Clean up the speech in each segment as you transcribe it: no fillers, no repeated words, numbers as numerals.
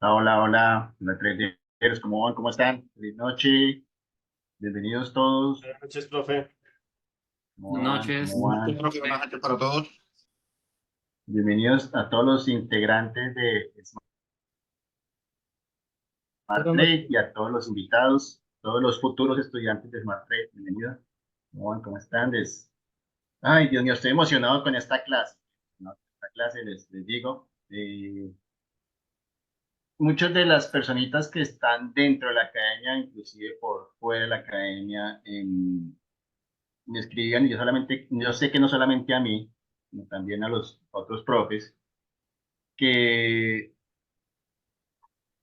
Hola, hola, hola, traders, ¿cómo van? ¿Cómo están? Feliz noche, bienvenidos todos. Buenas noches, profe. ¿Cómo Buenas van? ¿Cómo noches. van? Profe, buenas noches para todos. Bienvenidos a todos los integrantes de Smart Buenas Trade noches. y a todos los invitados, todos los futuros estudiantes de Smart Trade. Bienvenidos. ¿Cómo van? ¿Cómo están? Ay, Dios mío, estoy emocionado con esta clase. ¿No? Esta clase les digo. Muchas de las personitas que están dentro de la academia, inclusive por fuera de la academia, me escribían y yo sé que no solamente a mí, sino también a los otros profes, que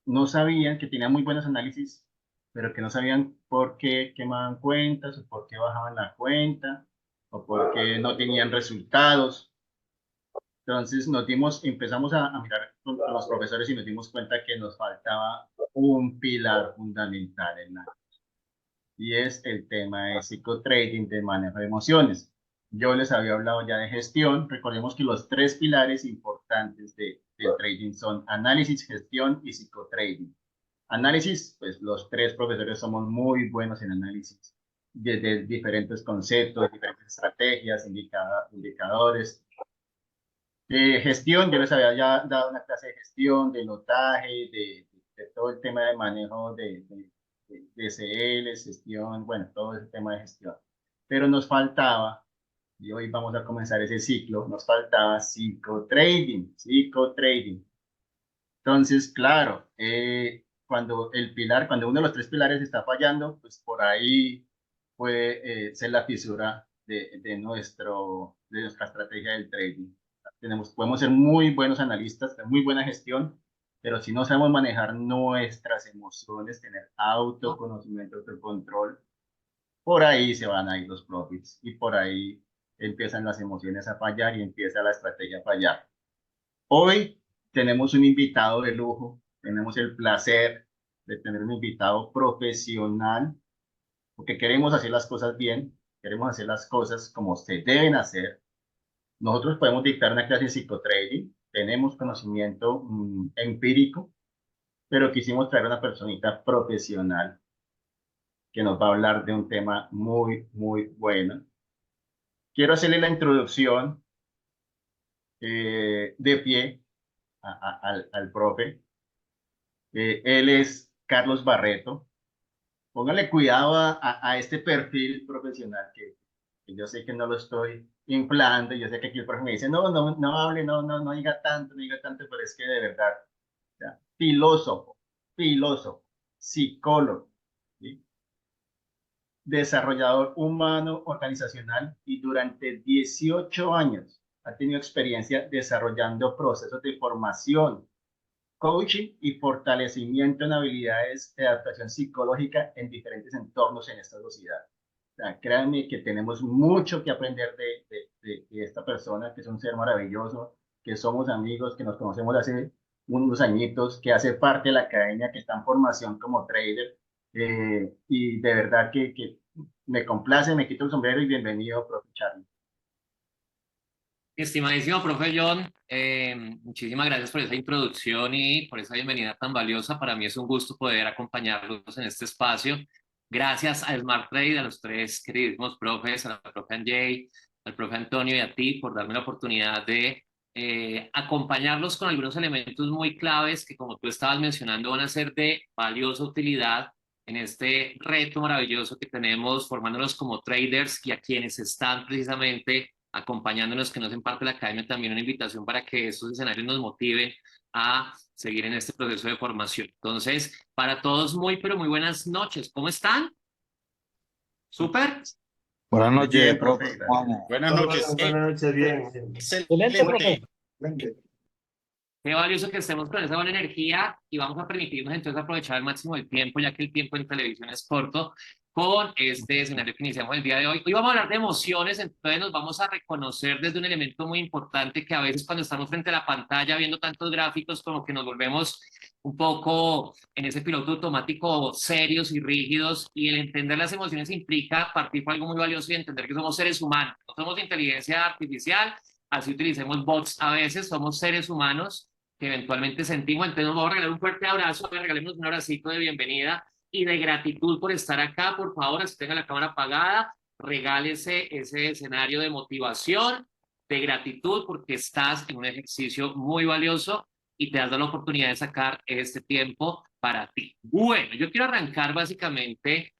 no sabían, que tenían muy buenos análisis, pero que no sabían por qué quemaban cuentas o por qué bajaban la cuenta o por qué no tenían resultados. Entonces empezamos a mirar con los profesores y nos dimos cuenta que nos faltaba un pilar fundamental y es el tema de psicotrading, de manejo de emociones. Yo les había hablado ya de gestión. Recordemos que los tres pilares importantes del trading son análisis, gestión y psicotrading. Análisis, pues los tres profesores somos muy buenos en análisis, desde diferentes conceptos, diferentes estrategias, indicadores. Gestión, yo les había ya dado una clase de gestión, de notaje, de todo el tema de manejo de SL, gestión, bueno, todo ese tema de gestión. Pero nos faltaba, y hoy vamos a comenzar ese ciclo, nos faltaba psicotrading, psicotrading. Entonces, claro, cuando uno de los tres pilares está fallando, pues por ahí puede ser la fisura de nuestra estrategia del trading. Podemos ser muy buenos analistas, tener muy buena gestión, pero si no sabemos manejar nuestras emociones, tener autoconocimiento, autocontrol, por ahí se van a ir los profits y por ahí empiezan las emociones a fallar y empieza la estrategia a fallar. Hoy tenemos un invitado de lujo, tenemos el placer de tener un invitado profesional, porque queremos hacer las cosas bien, queremos hacer las cosas como se deben hacer. Nosotros podemos dictar una clase de psicotrading, tenemos conocimiento empírico, pero quisimos traer una personita profesional que nos va a hablar de un tema muy, muy bueno. Quiero hacerle la introducción de pie al profe. Él es Carlos Barreto. Póngale cuidado a este perfil profesional que yo sé que no lo estoy inflando. Yo sé que aquí el profe me dice, no, no, no hable, no, no, no diga tanto, no diga tanto, pero es que de verdad, o sea, filósofo, psicólogo, ¿sí? Desarrollador humano organizacional y durante 18 años ha tenido experiencia desarrollando procesos de formación, coaching y fortalecimiento en habilidades de adaptación psicológica en diferentes entornos en esta sociedad. O sea, créanme que tenemos mucho que aprender de esta persona, que es un ser maravilloso, que somos amigos, que nos conocemos hace unos añitos, que hace parte de la academia, que está en formación como trader. Y de verdad que me complace, me quito el sombrero y bienvenido, profe Charlie. Estimadísimo profe John, muchísimas gracias por esa introducción y por esa bienvenida tan valiosa. Para mí es un gusto poder acompañarlos en este espacio. Gracias a Smart Trade, a los tres queridísimos profes, a la profe Anjay, al profe Antonio y a ti por darme la oportunidad de acompañarlos con algunos elementos muy claves que, como tú estabas mencionando, van a ser de valiosa utilidad en este reto maravilloso que tenemos formándonos como traders y a quienes están precisamente acompañándonos, que no hacen parte de la academia, también una invitación para que estos escenarios nos motiven a seguir en este proceso de formación. Entonces, para todos, muy, pero muy buenas noches. ¿Cómo están? ¿Súper? Buenas Muy noches, bien, profe. profe, ¿Cómo gracias. vamos? Buenas noches. Buenas noches, bien. Excelente, profe. Excelente. Excelente. Qué valioso que estemos con esa buena energía y vamos a permitirnos entonces aprovechar al máximo el tiempo, ya que el tiempo en televisión es corto, con este escenario que iniciamos el día de hoy. Hoy vamos a hablar de emociones, entonces nos vamos a reconocer desde un elemento muy importante que a veces cuando estamos frente a la pantalla viendo tantos gráficos como que nos volvemos un poco en ese piloto automático serios y rígidos, y el entender las emociones implica partir por algo muy valioso y entender que somos seres humanos, no somos inteligencia artificial, así utilicemos bots a veces, somos seres humanos que eventualmente sentimos. Entonces nos vamos a regalar un fuerte abrazo, regalemos un abracito de bienvenida y de gratitud por estar acá. Por favor, así tenga la cámara apagada, regálese ese escenario de motivación, de gratitud, porque estás en un ejercicio muy valioso y te has dado la oportunidad de sacar este tiempo para ti. Bueno, yo quiero arrancar básicamente,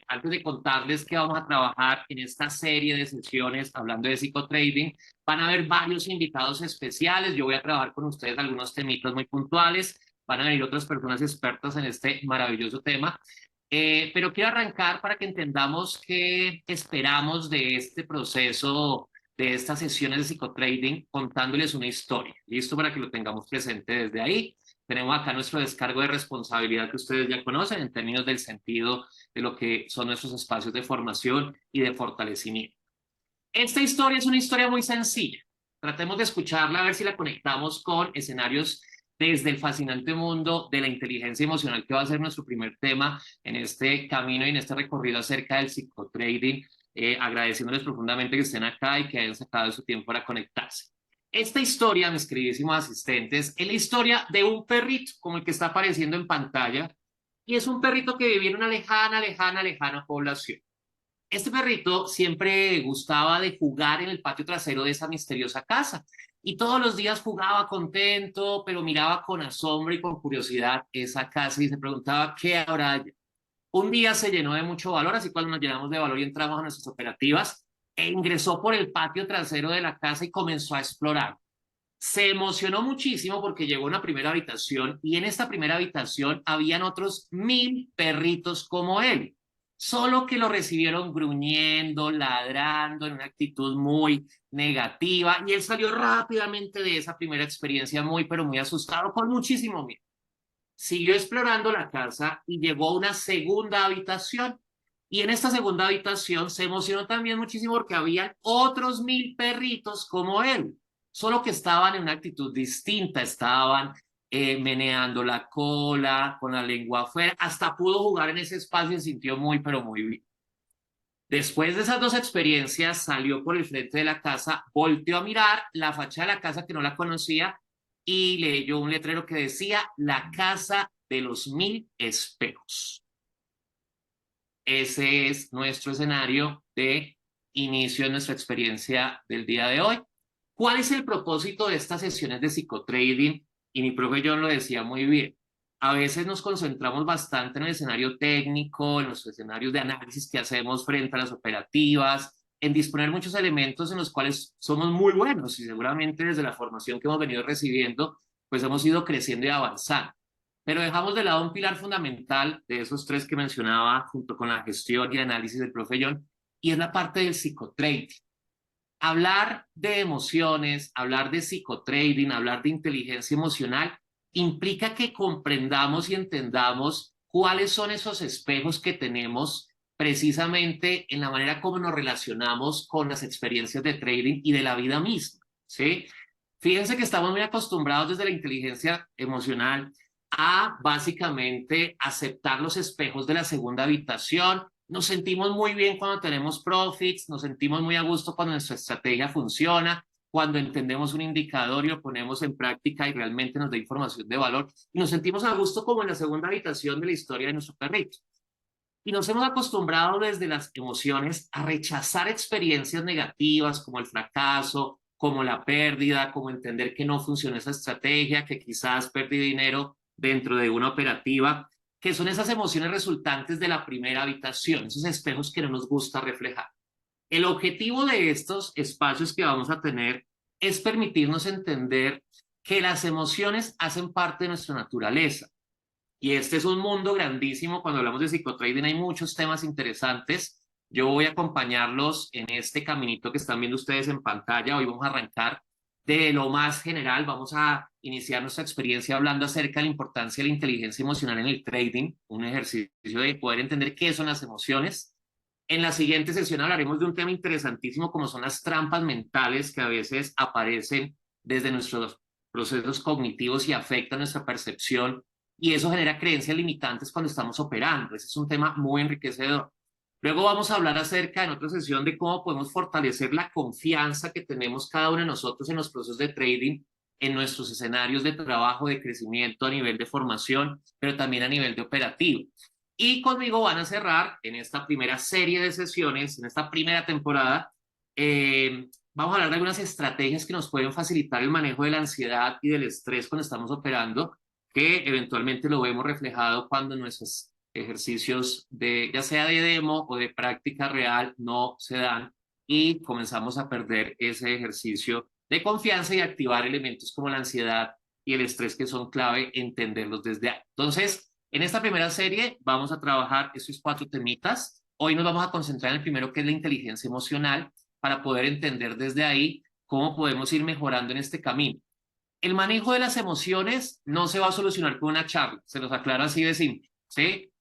antes de contarles que vamos a trabajar en esta serie de sesiones hablando de psicotrading. Van a haber varios invitados especiales, yo voy a trabajar con ustedes algunos temitas muy puntuales, van a venir otras personas expertas en este maravilloso tema, pero quiero arrancar para que entendamos qué esperamos de este proceso, de estas sesiones de psicotrading, contándoles una historia. ¿Listo? Para que lo tengamos presente desde ahí. Tenemos acá nuestro descargo de responsabilidad que ustedes ya conocen en términos del sentido de lo que son nuestros espacios de formación y de fortalecimiento. Esta historia es una historia muy sencilla. Tratemos de escucharla a ver si la conectamos con escenarios desde el fascinante mundo de la inteligencia emocional, que va a ser nuestro primer tema en este camino y en este recorrido acerca del psicotrading, agradeciéndoles profundamente que estén acá y que hayan sacado de su tiempo para conectarse. Esta historia, mis queridísimos asistentes, es la historia de un perrito como el que está apareciendo en pantalla, y es un perrito que vivía en una lejana población. Este perrito siempre gustaba de jugar en el patio trasero de esa misteriosa casa, y todos los días jugaba contento, pero miraba con asombro y con curiosidad esa casa y se preguntaba qué habrá allá. Un día se llenó de mucho valor, así cuando nos llenamos de valor y entramos a nuestras operativas, e ingresó por el patio trasero de la casa y comenzó a explorar. Se emocionó muchísimo porque llegó a una primera habitación, y en esta primera habitación habían otros 1000 perritos como él, solo que lo recibieron gruñendo, ladrando, en una actitud muy negativa, y él salió rápidamente de esa primera experiencia muy, pero muy asustado, con muchísimo miedo. Siguió explorando la casa y llegó a una segunda habitación, y en esta segunda habitación se emocionó también muchísimo porque habían otros 1000 perritos como él, solo que estaban en una actitud distinta, estaban meneando la cola, con la lengua afuera, hasta pudo jugar en ese espacio y se sintió muy, pero muy bien. Después de esas dos experiencias, salió por el frente de la casa, volteó a mirar la fachada de la casa que no la conocía y leyó un letrero que decía: la casa de los 1000 espejos. Ese es nuestro escenario de inicio de nuestra experiencia del día de hoy. ¿Cuál es el propósito de estas sesiones de psicotrading? Y mi profe John lo decía muy bien. A veces nos concentramos bastante en el escenario técnico, en los escenarios de análisis que hacemos frente a las operativas, en disponer muchos elementos en los cuales somos muy buenos, y seguramente desde la formación que hemos venido recibiendo, pues hemos ido creciendo y avanzando. Pero dejamos de lado un pilar fundamental de esos tres que mencionaba, junto con la gestión y el análisis del profe John, y es la parte del psicotrading. Hablar de emociones, hablar de psicotrading, hablar de inteligencia emocional, implica que comprendamos y entendamos cuáles son esos espejos que tenemos precisamente en la manera como nos relacionamos con las experiencias de trading y de la vida misma, ¿sí? Fíjense que estamos muy acostumbrados desde la inteligencia emocional a básicamente aceptar los espejos de la segunda habitación. Nos sentimos muy bien cuando tenemos profits, nos sentimos muy a gusto cuando nuestra estrategia funciona, cuando entendemos un indicador y lo ponemos en práctica y realmente nos da información de valor, y nos sentimos a gusto como en la segunda habitación de la historia de nuestro perrito. Y nos hemos acostumbrado desde las emociones a rechazar experiencias negativas como el fracaso, como la pérdida, como entender que no funciona esa estrategia, que quizás perdí dinero dentro de una operativa, que son esas emociones resultantes de la primera habitación, esos espejos que no nos gusta reflejar. El objetivo de estos espacios que vamos a tener es permitirnos entender que las emociones hacen parte de nuestra naturaleza. Y este es un mundo grandísimo. Cuando hablamos de psicotrading hay muchos temas interesantes. Yo voy a acompañarlos en este caminito que están viendo ustedes en pantalla. Hoy vamos a arrancar de lo más general. Vamos a iniciar nuestra experiencia hablando acerca de la importancia de la inteligencia emocional en el trading, un ejercicio de poder entender qué son las emociones. En la siguiente sesión hablaremos de un tema interesantísimo como son las trampas mentales que a veces aparecen desde nuestros procesos cognitivos y afectan nuestra percepción, y eso genera creencias limitantes cuando estamos operando. Ese es un tema muy enriquecedor. Luego vamos a hablar acerca en otra sesión de cómo podemos fortalecer la confianza que tenemos cada uno de nosotros en los procesos de trading en nuestros escenarios de trabajo, de crecimiento a nivel de formación, pero también a nivel de operativo. Y conmigo van a cerrar en esta primera serie de sesiones, en esta primera temporada, vamos a hablar de algunas estrategias que nos pueden facilitar el manejo de la ansiedad y del estrés cuando estamos operando, que eventualmente lo vemos reflejado cuando nuestros ejercicios de, ya sea de demo o de práctica real, no se dan y comenzamos a perder ese ejercicio de confianza y activar elementos como la ansiedad y el estrés que son clave, entenderlos desde ahí. Entonces, en esta primera serie vamos a trabajar esos 4 temitas. Hoy nos vamos a concentrar en el primero, que es la inteligencia emocional, para poder entender desde ahí cómo podemos ir mejorando en este camino. El manejo de las emociones no se va a solucionar con una charla, se los aclaro así de simple, ¿sí?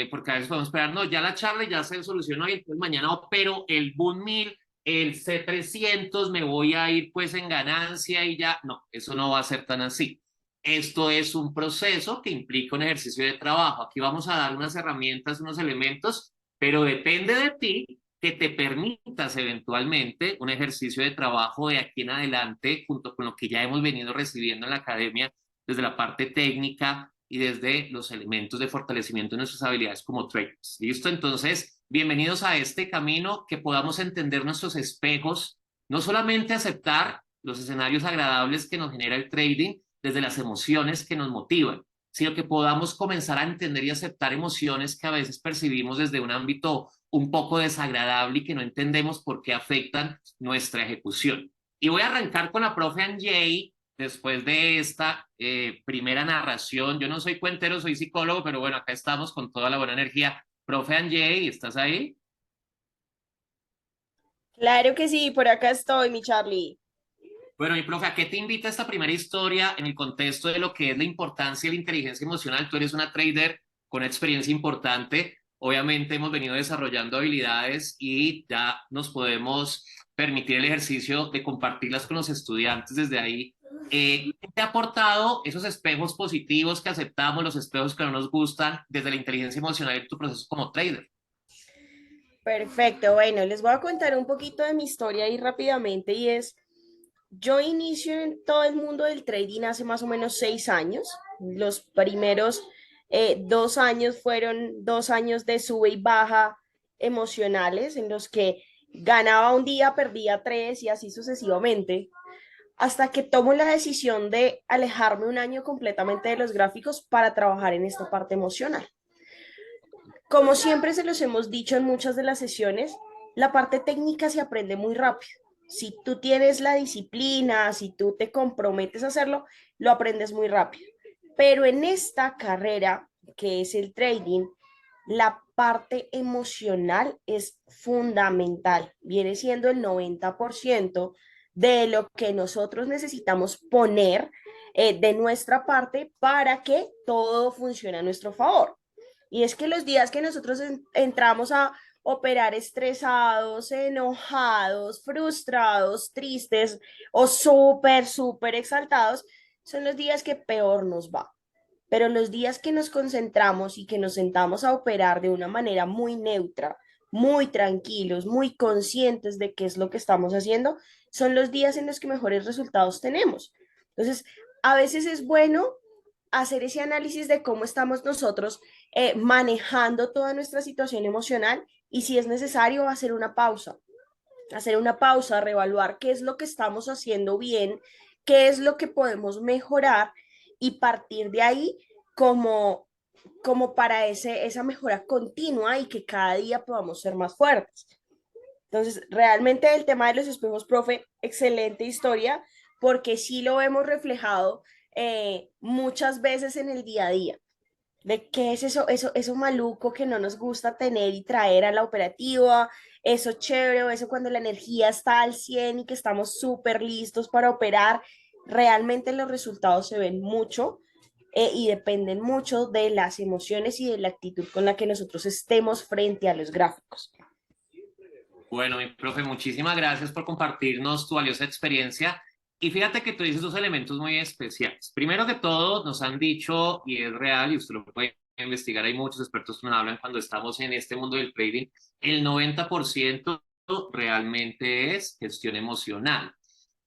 Porque a veces podemos esperar, no, ya la charla ya se solucionó y entonces mañana opero el Boom 1000, el C300, me voy a ir pues en ganancia y ya. No, eso no va a ser tan así. Esto es un proceso que implica un ejercicio de trabajo. Aquí vamos a dar unas herramientas, unos elementos, pero depende de ti que te permitas eventualmente un ejercicio de trabajo de aquí en adelante, junto con lo que ya hemos venido recibiendo en la academia, desde la parte técnica y desde los elementos de fortalecimiento de nuestras habilidades como traders. ¿Listo? Entonces, bienvenidos a este camino, que podamos entender nuestros espejos, no solamente aceptar los escenarios agradables que nos genera el trading desde las emociones que nos motivan, sino que podamos comenzar a entender y aceptar emociones que a veces percibimos desde un ámbito un poco desagradable y que no entendemos por qué afectan nuestra ejecución. Y voy a arrancar con la profe Anjay después de esta primera narración. Yo no soy cuentero, soy psicólogo, pero bueno, acá estamos con toda la buena energía. Profe Anjay, ¿estás ahí? Claro que sí, por acá estoy, mi Charlie. Bueno, mi profe, ¿a qué te invita esta primera historia en el contexto de lo que es la importancia de la inteligencia emocional? Tú eres una trader con experiencia importante. Obviamente hemos venido desarrollando habilidades y ya nos podemos permitir el ejercicio de compartirlas con los estudiantes desde ahí. ¿Qué te ha aportado esos espejos positivos que aceptamos, los espejos que no nos gustan desde la inteligencia emocional en tu proceso como trader? Perfecto, bueno, les voy a contar un poquito de mi historia ahí rápidamente y es, yo inicio en todo el mundo del trading hace más o menos 6 años. Los primeros 2 años fueron 2 años de sube y baja emocionales en los que ganaba un día, perdía 3 y así sucesivamente, hasta que tomo la decisión de alejarme un año completamente de los gráficos para trabajar en esta parte emocional. Como siempre se los hemos dicho en muchas de las sesiones, la parte técnica se aprende muy rápido. Si tú tienes la disciplina, si tú te comprometes a hacerlo, lo aprendes muy rápido. Pero en esta carrera, que es el trading, la parte emocional es fundamental. Viene siendo el 90% de lo que nosotros necesitamos poner de nuestra parte para que todo funcione a nuestro favor. Y es que los días que nosotros entramos a operar estresados, enojados, frustrados, tristes o súper, súper exaltados, son los días que peor nos va. Pero los días que nos concentramos y que nos sentamos a operar de una manera muy neutra, muy tranquilos, muy conscientes de qué es lo que estamos haciendo, son los días en los que mejores resultados tenemos. Entonces, a veces es bueno hacer ese análisis de cómo estamos nosotros manejando toda nuestra situación emocional y si es necesario hacer una pausa, reevaluar qué es lo que estamos haciendo bien, qué es lo que podemos mejorar y partir de ahí como, como para esa mejora continua y que cada día podamos ser más fuertes. Entonces, realmente el tema de los espejos, profe, excelente historia, porque sí lo hemos reflejado muchas veces en el día a día. ¿De qué es eso maluco que no nos gusta tener y traer a la operativa? Eso chévere, o eso cuando la energía está al 100 y que estamos súper listos para operar. Realmente los resultados se ven mucho y dependen mucho de las emociones y de la actitud con la que nosotros estemos frente a los gráficos. Bueno, mi profe, muchísimas gracias por compartirnos tu valiosa experiencia. Y fíjate que tú dices dos elementos muy especiales. Primero que todo, nos han dicho, y es real, y usted lo puede investigar, hay muchos expertos que nos hablan cuando estamos en este mundo del trading, el 90% realmente es gestión emocional.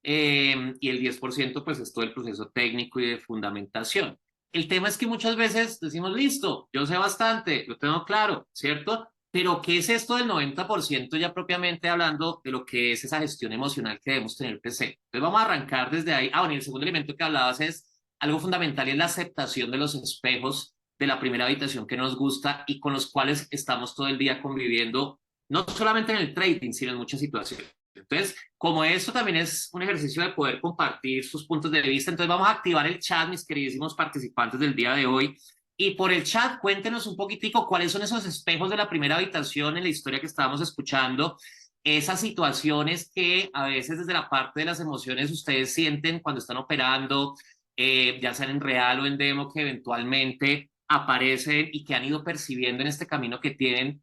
y el 10% pues es todo el proceso técnico y de fundamentación. El tema es que muchas veces decimos, listo, yo sé bastante, lo tengo claro, ¿cierto? Pero ¿qué es esto del 90% ya propiamente hablando de lo que es esa gestión emocional que debemos tener presente? Entonces vamos a arrancar desde ahí. Bueno, y el segundo elemento que hablabas es algo fundamental y es la aceptación de los espejos de la primera habitación que nos gusta y con los cuales estamos todo el día conviviendo, no solamente en el trading, sino en muchas situaciones. Entonces, como esto también es un ejercicio de poder compartir sus puntos de vista, entonces vamos a activar el chat, mis queridísimos participantes del día de hoy. Y por el chat, cuéntenos un poquitico cuáles son esos espejos de la primera habitación en la historia que estábamos escuchando, esas situaciones que a veces desde la parte de las emociones ustedes sienten cuando están operando, ya sean en real o en demo, que eventualmente aparecen y que han ido percibiendo en este camino que tienen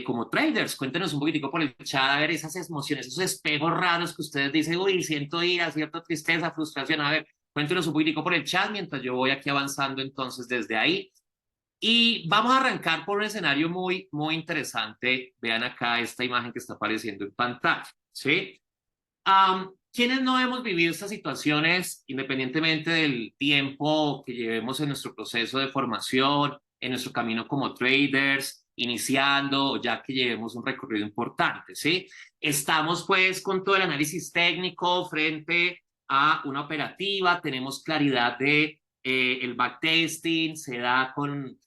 como traders. Cuéntenos un poquitico por el chat, a ver esas emociones, esos espejos raros que ustedes dicen, uy, siento ira, cierta tristeza, frustración, a ver, cuéntenos un poquitico por el chat mientras yo voy aquí avanzando entonces desde ahí. Y vamos a arrancar por un escenario muy, muy interesante. Vean acá esta imagen que está apareciendo en pantalla, ¿sí? ¿Quiénes no hemos vivido estas situaciones independientemente del tiempo que llevemos en nuestro proceso de formación, en nuestro camino como traders, iniciando o ya que llevemos un recorrido importante, ¿sí? Estamos pues con todo el análisis técnico frente a una operativa, tenemos claridad de el backtesting, se da con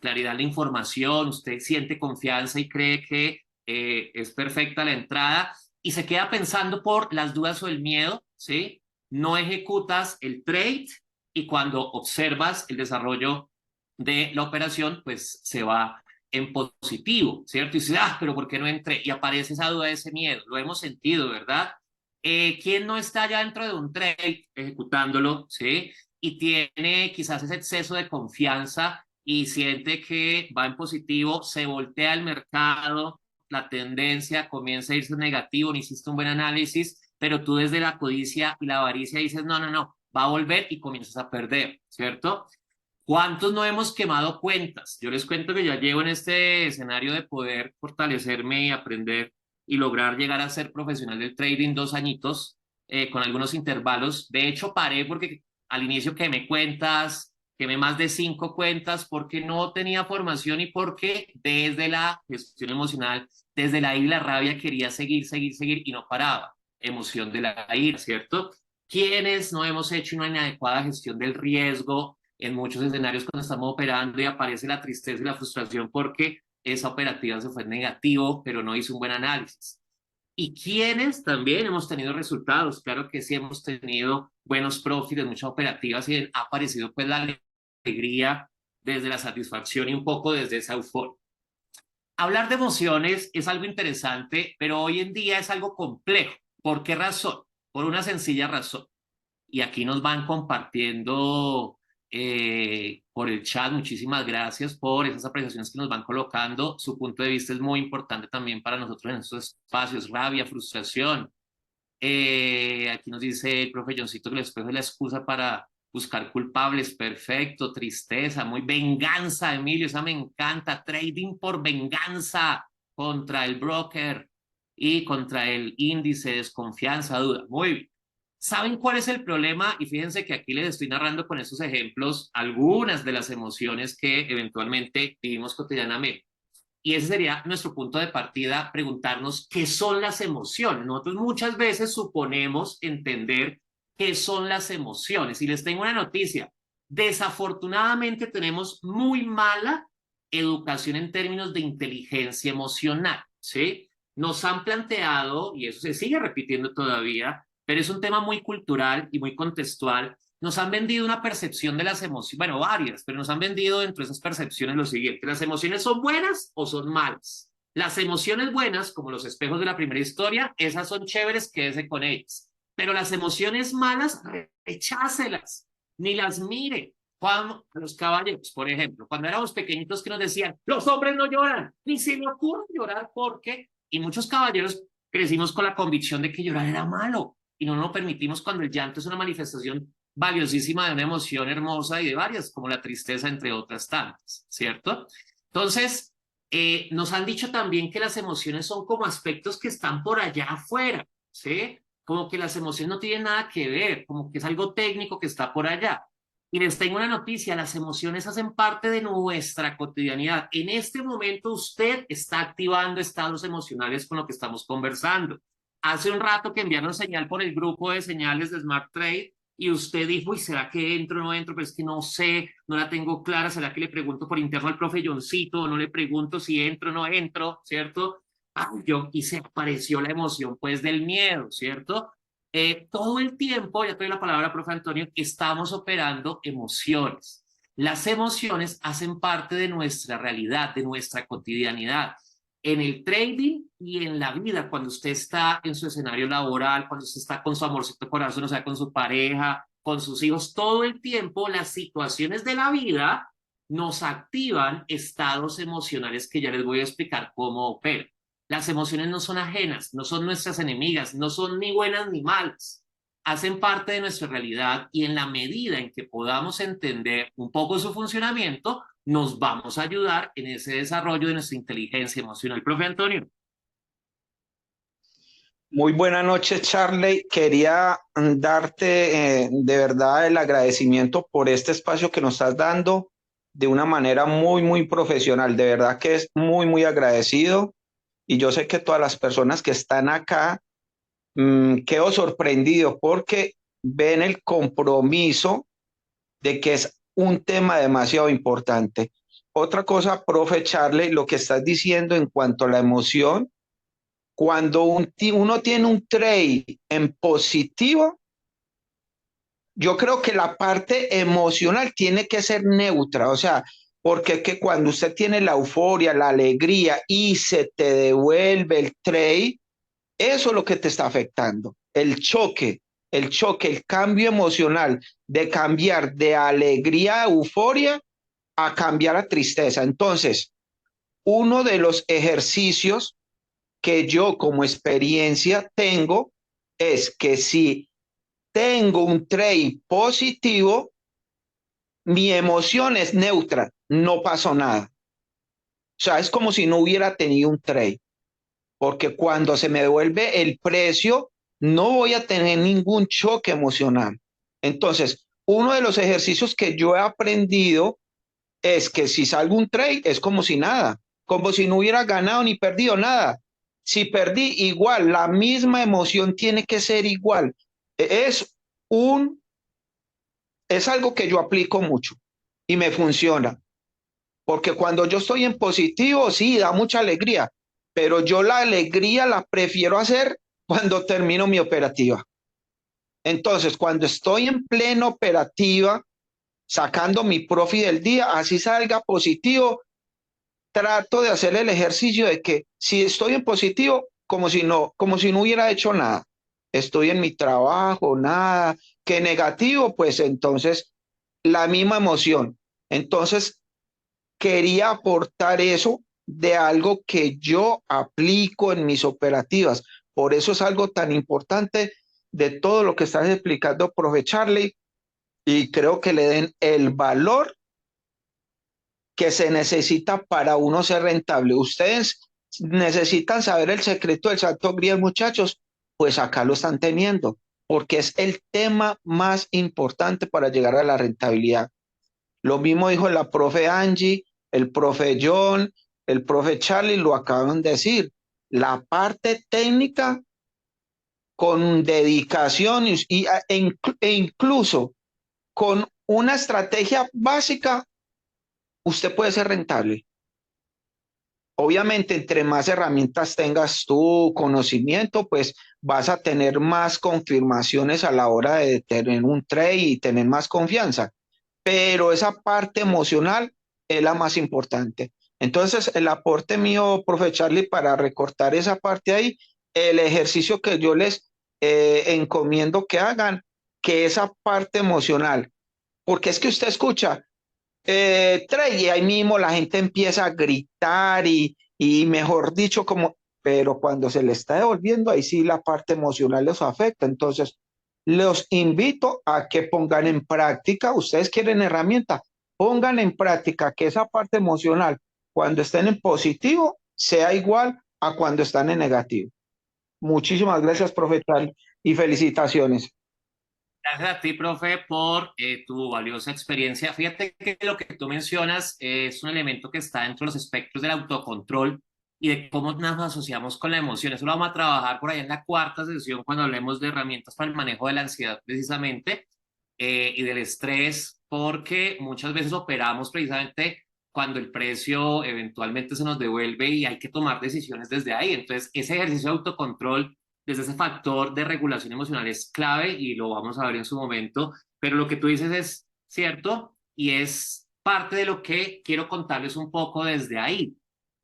claridad la información, usted siente confianza y cree que es perfecta la entrada y se queda pensando por las dudas o el miedo, ¿sí? No ejecutas el trade y cuando observas el desarrollo de la operación, pues se va en positivo, ¿cierto? Y dices, pero ¿por qué no entré? Y aparece esa duda, ese miedo. Lo hemos sentido, ¿verdad? ¿Quién no está ya dentro de un trade ejecutándolo, ¿sí? Y tiene quizás ese exceso de confianza y siente que va en positivo, se voltea el mercado, la tendencia comienza a irse negativo, no hiciste un buen análisis, pero tú desde la codicia y la avaricia dices, no, no, no, va a volver y comienzas a perder, ¿cierto? ¿Cuántos no hemos quemado cuentas? Yo les cuento que ya llevo en este escenario de poder fortalecerme y aprender y lograr llegar a ser profesional del trading 2 añitos, con algunos intervalos. De hecho, paré porque al inicio quemé cuentas, quemé más de 5 cuentas porque no tenía formación y porque desde la gestión emocional, desde la ira y la rabia quería seguir, seguir, seguir y no paraba. Emoción de la ira, ¿cierto? ¿Quiénes no hemos hecho una inadecuada gestión del riesgo en muchos escenarios cuando estamos operando y aparece la tristeza y la frustración porque esa operativa se fue negativo, pero no hizo un buen análisis? Y quienes también hemos tenido resultados, claro que sí hemos tenido buenos profits, muchas operativas y ha aparecido pues la alegría desde la satisfacción y un poco desde esa euforia. Hablar de emociones es algo interesante, pero hoy en día es algo complejo. ¿Por qué razón? Por una sencilla razón. Y aquí nos van compartiendo por el chat. Muchísimas gracias por esas apreciaciones que nos van colocando. Su punto de vista es muy importante también para nosotros en estos espacios. Rabia, frustración. Aquí nos dice el profe Johncito que el espejo es la excusa para buscar culpables. Perfecto. Tristeza, muy venganza, Emilio. Esa me encanta. Trading por venganza contra el broker y contra el índice, desconfianza, duda. Muy bien. ¿Saben cuál es el problema? Y fíjense que aquí les estoy narrando con estos ejemplos algunas de las emociones que eventualmente vivimos cotidianamente. Y ese sería nuestro punto de partida, preguntarnos qué son las emociones. Nosotros muchas veces suponemos entender qué son las emociones. Y les tengo una noticia. Desafortunadamente tenemos muy mala educación en términos de inteligencia emocional, ¿sí? Nos han planteado, y eso se sigue repitiendo todavía, pero es un tema muy cultural y muy contextual. Nos han vendido una percepción de las emociones, bueno, varias, pero nos han vendido dentro de esas percepciones lo siguiente: ¿las emociones son buenas o son malas? Las emociones buenas, como los espejos de la primera historia, esas son chéveres, quédese con ellas. Pero las emociones malas, rechácelas, ni las mire. Cuando los caballeros, por ejemplo, cuando éramos pequeñitos que nos decían, los hombres no lloran, ni se me ocurre llorar porque, y muchos caballeros crecimos con la convicción de que llorar era malo y no nos permitimos cuando el llanto es una manifestación valiosísima de una emoción hermosa y de varias, como la tristeza, entre otras tantas, ¿cierto? Entonces, nos han dicho también que las emociones son como aspectos que están por allá afuera, ¿sí? como que las emociones no tienen nada que ver, como que es algo técnico que está por allá. Y les tengo una noticia, las emociones hacen parte de nuestra cotidianidad. En este momento usted está activando estados emocionales con lo que estamos conversando. Hace un rato que enviaron señal por el grupo de señales de Smart Trade y usted dijo, ¿y será que entro o no entro? Pero es que no sé, no la tengo clara. ¿Será que le pregunto por interno al profe Johncito o no le pregunto si entro o no entro? ¿Cierto? Y se apareció la emoción pues del miedo, ¿cierto? Todo el tiempo, ya te doy la palabra, profe Antonio, estamos operando emociones. Las emociones hacen parte de nuestra realidad, de nuestra cotidianidad. En el trading y en la vida, cuando usted está en su escenario laboral, cuando usted está con su amorcito corazón, o sea, con su pareja, con sus hijos, todo el tiempo las situaciones de la vida nos activan estados emocionales que ya les voy a explicar cómo operan. Las emociones no son ajenas, no son nuestras enemigas, no son ni buenas ni malas. Hacen parte de nuestra realidad y en la medida en que podamos entender un poco su funcionamiento, nos vamos a ayudar en ese desarrollo de nuestra inteligencia emocional. Profe Antonio. Muy buenas noches, Charlie. Quería darte de verdad el agradecimiento por este espacio que nos estás dando de una manera muy, muy profesional. De verdad que es muy, muy agradecido. Y yo sé que todas las personas que están acá quedo sorprendido porque ven el compromiso de que es un tema demasiado importante. Otra cosa, profe Charlie, lo que estás diciendo en cuanto a la emoción, cuando uno tiene un trade en positivo, yo creo que la parte emocional tiene que ser neutra, o sea, porque es que cuando usted tiene la euforia, la alegría y se te devuelve el trade, eso es lo que te está afectando. El cambio emocional de cambiar de alegría a euforia a cambiar a tristeza. Entonces, uno de los ejercicios que yo como experiencia tengo es que si tengo un trade positivo, mi emoción es neutra, no pasó nada. O sea, es como si no hubiera tenido un trade, porque cuando se me devuelve el precio, no voy a tener ningún choque emocional. Entonces, uno de los ejercicios que yo he aprendido es que si salgo un trade es como si nada, como si no hubiera ganado ni perdido nada. Si perdí, igual, la misma emoción tiene que ser igual. Es es algo que yo aplico mucho y me funciona. Porque cuando yo estoy en positivo, sí, da mucha alegría, pero yo la alegría la prefiero hacer cuando termino mi operativa. Entonces, cuando estoy en plena operativa, sacando mi profit del día, así salga positivo, trato de hacer el ejercicio de que si estoy en positivo, como si no hubiera hecho nada. Estoy en mi trabajo, nada, que negativo, pues entonces la misma emoción. Entonces, quería aportar eso de algo que yo aplico en mis operativas. Por eso es algo tan importante de todo lo que estás explicando, profe Charlie, y creo que le den el valor que se necesita para uno ser rentable. Ustedes necesitan saber el secreto del Santo Grial, muchachos, pues acá lo están teniendo, porque es el tema más importante para llegar a la rentabilidad. Lo mismo dijo la profe Angie, el profe John, el profe Charlie, lo acaban de decir. La parte técnica con dedicación e incluso con una estrategia básica, usted puede ser rentable. Obviamente, entre más herramientas tengas tú, conocimiento, pues vas a tener más confirmaciones a la hora de tener un trade y tener más confianza. Pero esa parte emocional es la más importante. Entonces, el aporte mío, profe Charlie, para recortar esa parte ahí, el ejercicio que yo les encomiendo que hagan, que esa parte emocional, porque es que usted escucha, y ahí mismo la gente empieza a gritar y mejor dicho, como, pero cuando se le está devolviendo, ahí sí la parte emocional les afecta. Entonces, los invito a que pongan en práctica, ustedes quieren herramienta, pongan en práctica que esa parte emocional, cuando estén en positivo, sea igual a cuando están en negativo. Muchísimas gracias, profe Charlie. Y felicitaciones. Gracias a ti, profe, por tu valiosa experiencia. Fíjate que lo que tú mencionas es un elemento que está dentro de los espectros del autocontrol y de cómo nos asociamos con la emoción. Eso lo vamos a trabajar por ahí en la cuarta sesión cuando hablemos de herramientas para el manejo de la ansiedad precisamente y del estrés, porque muchas veces operamos precisamente cuando el precio eventualmente se nos devuelve y hay que tomar decisiones desde ahí. Entonces, ese ejercicio de autocontrol desde ese factor de regulación emocional es clave y lo vamos a ver en su momento, pero lo que tú dices es cierto y es parte de lo que quiero contarles un poco desde ahí,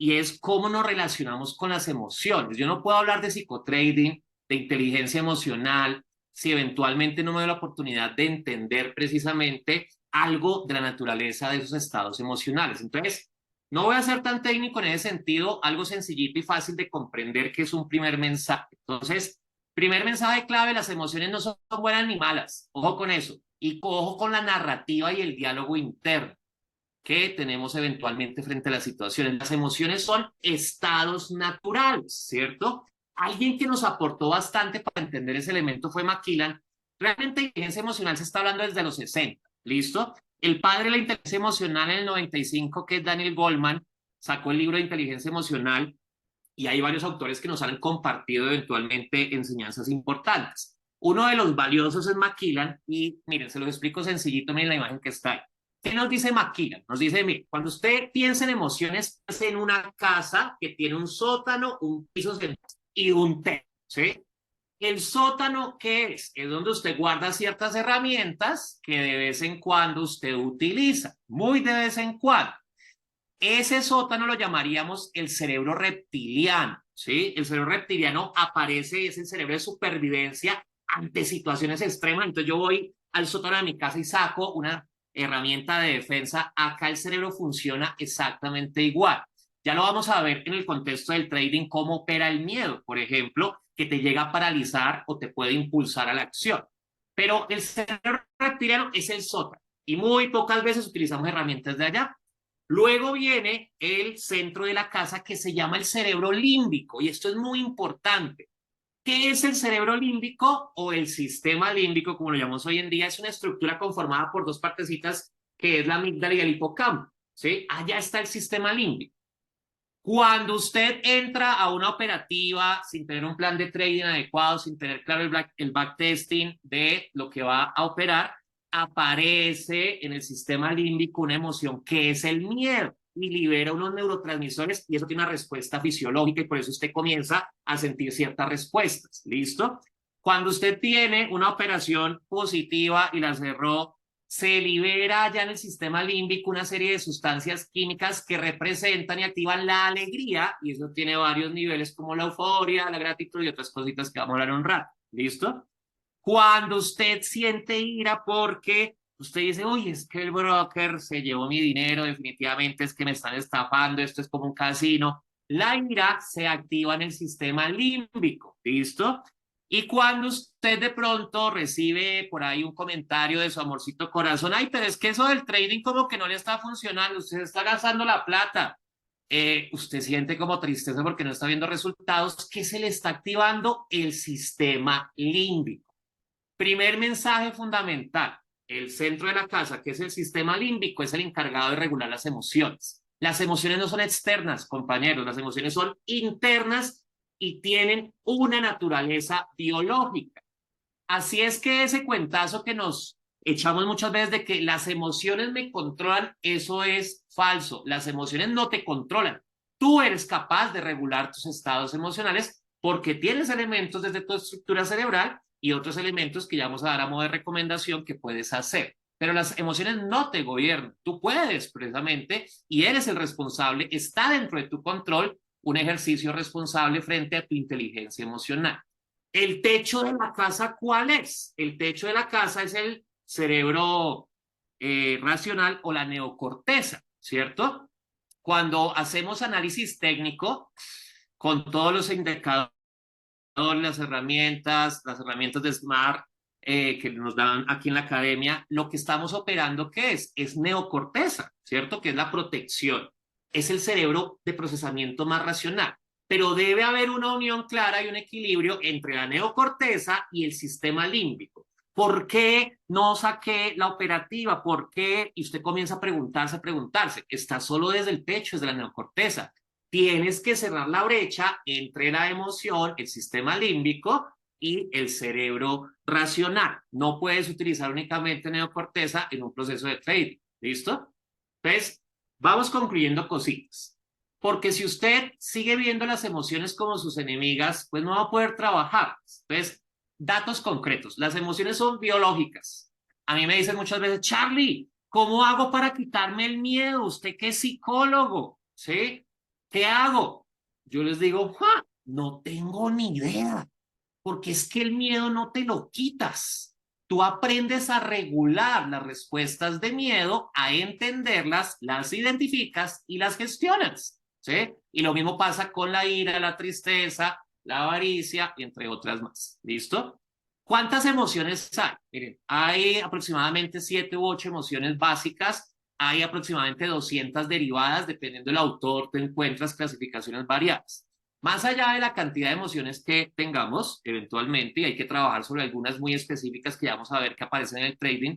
y es cómo nos relacionamos con las emociones. Yo no puedo hablar de psicotrading, de inteligencia emocional, si eventualmente no me doy la oportunidad de entender precisamente algo de la naturaleza de esos estados emocionales. Entonces, no voy a ser tan técnico en ese sentido, algo sencillito y fácil de comprender que es un primer mensaje. Entonces, primer mensaje clave, las emociones no son buenas ni malas, ojo con eso, y ojo con la narrativa y el diálogo interno que tenemos eventualmente frente a las situaciones. Las emociones son estados naturales, ¿cierto? Alguien que nos aportó bastante para entender ese elemento fue McKillen. Realmente inteligencia emocional se está hablando desde los 60, ¿listo? El padre de la inteligencia emocional en el 95, que es Daniel Goleman, sacó el libro de inteligencia emocional y hay varios autores que nos han compartido eventualmente enseñanzas importantes. Uno de los valiosos es McKillen y miren, se los explico sencillito, miren la imagen que está ahí. ¿Qué nos dice McKillen? Nos dice, mire, cuando usted piensa en emociones, piensa en una casa que tiene un sótano, un piso central y un techo, ¿sí? El sótano, ¿qué es? Es donde usted guarda ciertas herramientas que de vez en cuando usted utiliza, muy de vez en cuando. Ese sótano lo llamaríamos el cerebro reptiliano, ¿sí? El cerebro reptiliano aparece, es el cerebro de supervivencia ante situaciones extremas. Entonces yo voy al sótano de mi casa y saco una herramienta de defensa. Acá el cerebro funciona exactamente igual. Ya lo vamos a ver en el contexto del trading, cómo opera el miedo, por ejemplo, que te llega a paralizar o te puede impulsar a la acción. Pero el cerebro reptiliano es el sótano y muy pocas veces utilizamos herramientas de allá. Luego viene el centro de la casa que se llama el cerebro límbico, y esto es muy importante. ¿Qué es el cerebro límbico o el sistema límbico, como lo llamamos hoy en día? Es una estructura conformada por dos partecitas que es la amígdala y el hipocampo, ¿sí? Allá está el sistema límbico. Cuando usted entra a una operativa sin tener un plan de trading adecuado, sin tener claro el backtesting de lo que va a operar, aparece en el sistema límbico una emoción que es el miedo y libera unos neurotransmisores y eso tiene una respuesta fisiológica y por eso usted comienza a sentir ciertas respuestas. ¿Listo? Cuando usted tiene una operación positiva y la cerró, se libera ya en el sistema límbico una serie de sustancias químicas que representan y activan la alegría, y eso tiene varios niveles como la euforia, la gratitud y otras cositas que vamos a hablar en un rato. ¿Listo? Cuando usted siente ira porque usted dice, uy, es que el broker se llevó mi dinero, definitivamente es que me están estafando, esto es como un casino, la ira se activa en el sistema límbico, ¿listo? Y cuando usted de pronto recibe por ahí un comentario de su amorcito corazón, ay, pero es que eso del trading como que no le está funcionando, usted está gastando la plata, usted siente como tristeza porque no está viendo resultados, que se le está activando el sistema límbico. Primer mensaje fundamental, el centro de la casa, que es el sistema límbico, es el encargado de regular las emociones. Las emociones no son externas, compañeros, las emociones son internas y tienen una naturaleza biológica. Así es que ese cuentazo que nos echamos muchas veces de que las emociones me controlan, eso es falso. Las emociones no te controlan. Tú eres capaz de regular tus estados emocionales porque tienes elementos desde tu estructura cerebral y otros elementos que ya vamos a dar a modo de recomendación que puedes hacer. Pero las emociones no te gobiernan. Tú puedes precisamente y eres el responsable, está dentro de tu control un ejercicio responsable frente a tu inteligencia emocional. ¿El techo de la casa cuál es? El techo de la casa es el cerebro racional o la neocorteza, ¿cierto? Cuando hacemos análisis técnico con todos los indicadores, las herramientas de SMART que nos dan aquí en la academia, lo que estamos operando, ¿qué es? Es neocorteza, ¿cierto? Que es la protección. Es el cerebro de procesamiento más racional. pero debe haber una unión clara y un equilibrio entre la neocorteza y el sistema límbico. ¿Por qué no saqué la operativa? ¿Por qué? Y usted comienza a preguntarse, está solo desde el pecho, desde la neocorteza. Tienes que cerrar la brecha entre la emoción, el sistema límbico y el cerebro racional. No puedes utilizar únicamente neocorteza en un proceso de trading. ¿Listo? Entonces, vamos concluyendo cositas. Porque si usted sigue viendo las emociones como sus enemigas, pues no va a poder trabajar. Entonces, datos concretos. Las emociones son biológicas. A mí me dicen muchas veces, Charlie, ¿cómo hago para quitarme el miedo? Usted que es psicólogo, ¿sí? ¿Qué hago? Yo les digo, no tengo ni idea, porque es que el miedo no te lo quitas. Tú aprendes a regular las respuestas de miedo, a entenderlas, las identificas y las gestionas, ¿sí? Y lo mismo pasa con la ira, la tristeza, la avaricia, entre otras más. ¿Listo? ¿Cuántas emociones hay? Miren, hay aproximadamente 7 u 8 emociones básicas, hay aproximadamente 200 derivadas, dependiendo del autor, te encuentras clasificaciones variadas. Más allá de la cantidad de emociones que tengamos, eventualmente, y hay que trabajar sobre algunas muy específicas que ya vamos a ver que aparecen en el trading,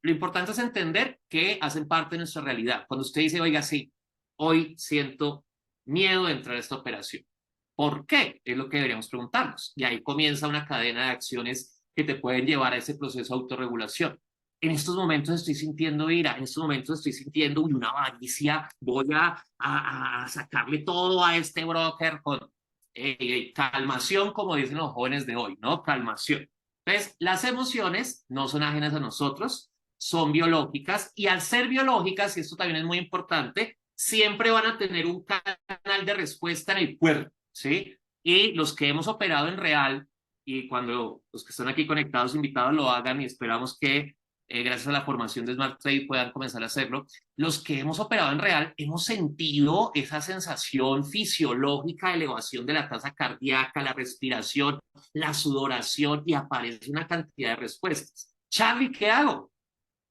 lo importante es entender que hacen parte de nuestra realidad. Cuando usted dice, oiga, sí, hoy siento miedo de entrar a esta operación. ¿Por qué? Es lo que deberíamos preguntarnos. Y ahí comienza una cadena de acciones que te pueden llevar a ese proceso de autorregulación. En estos momentos estoy sintiendo ira, en estos momentos estoy sintiendo una avaricia, voy a sacarle todo a este broker con calmación, como dicen los jóvenes de hoy, ¿no? Calmación. Entonces, las emociones no son ajenas a nosotros, son biológicas, y al ser biológicas, y esto también es muy importante, siempre van a tener un canal de respuesta en el cuerpo, ¿sí? Y los que hemos operado en real, y cuando los que están aquí conectados, invitados, lo hagan, y esperamos que gracias a la formación de Smart Trade puedan comenzar a hacerlo, los que hemos operado en real hemos sentido esa sensación fisiológica de elevación de la tasa cardíaca, la respiración, la sudoración, y aparece una cantidad de respuestas. Charlie, ¿qué hago?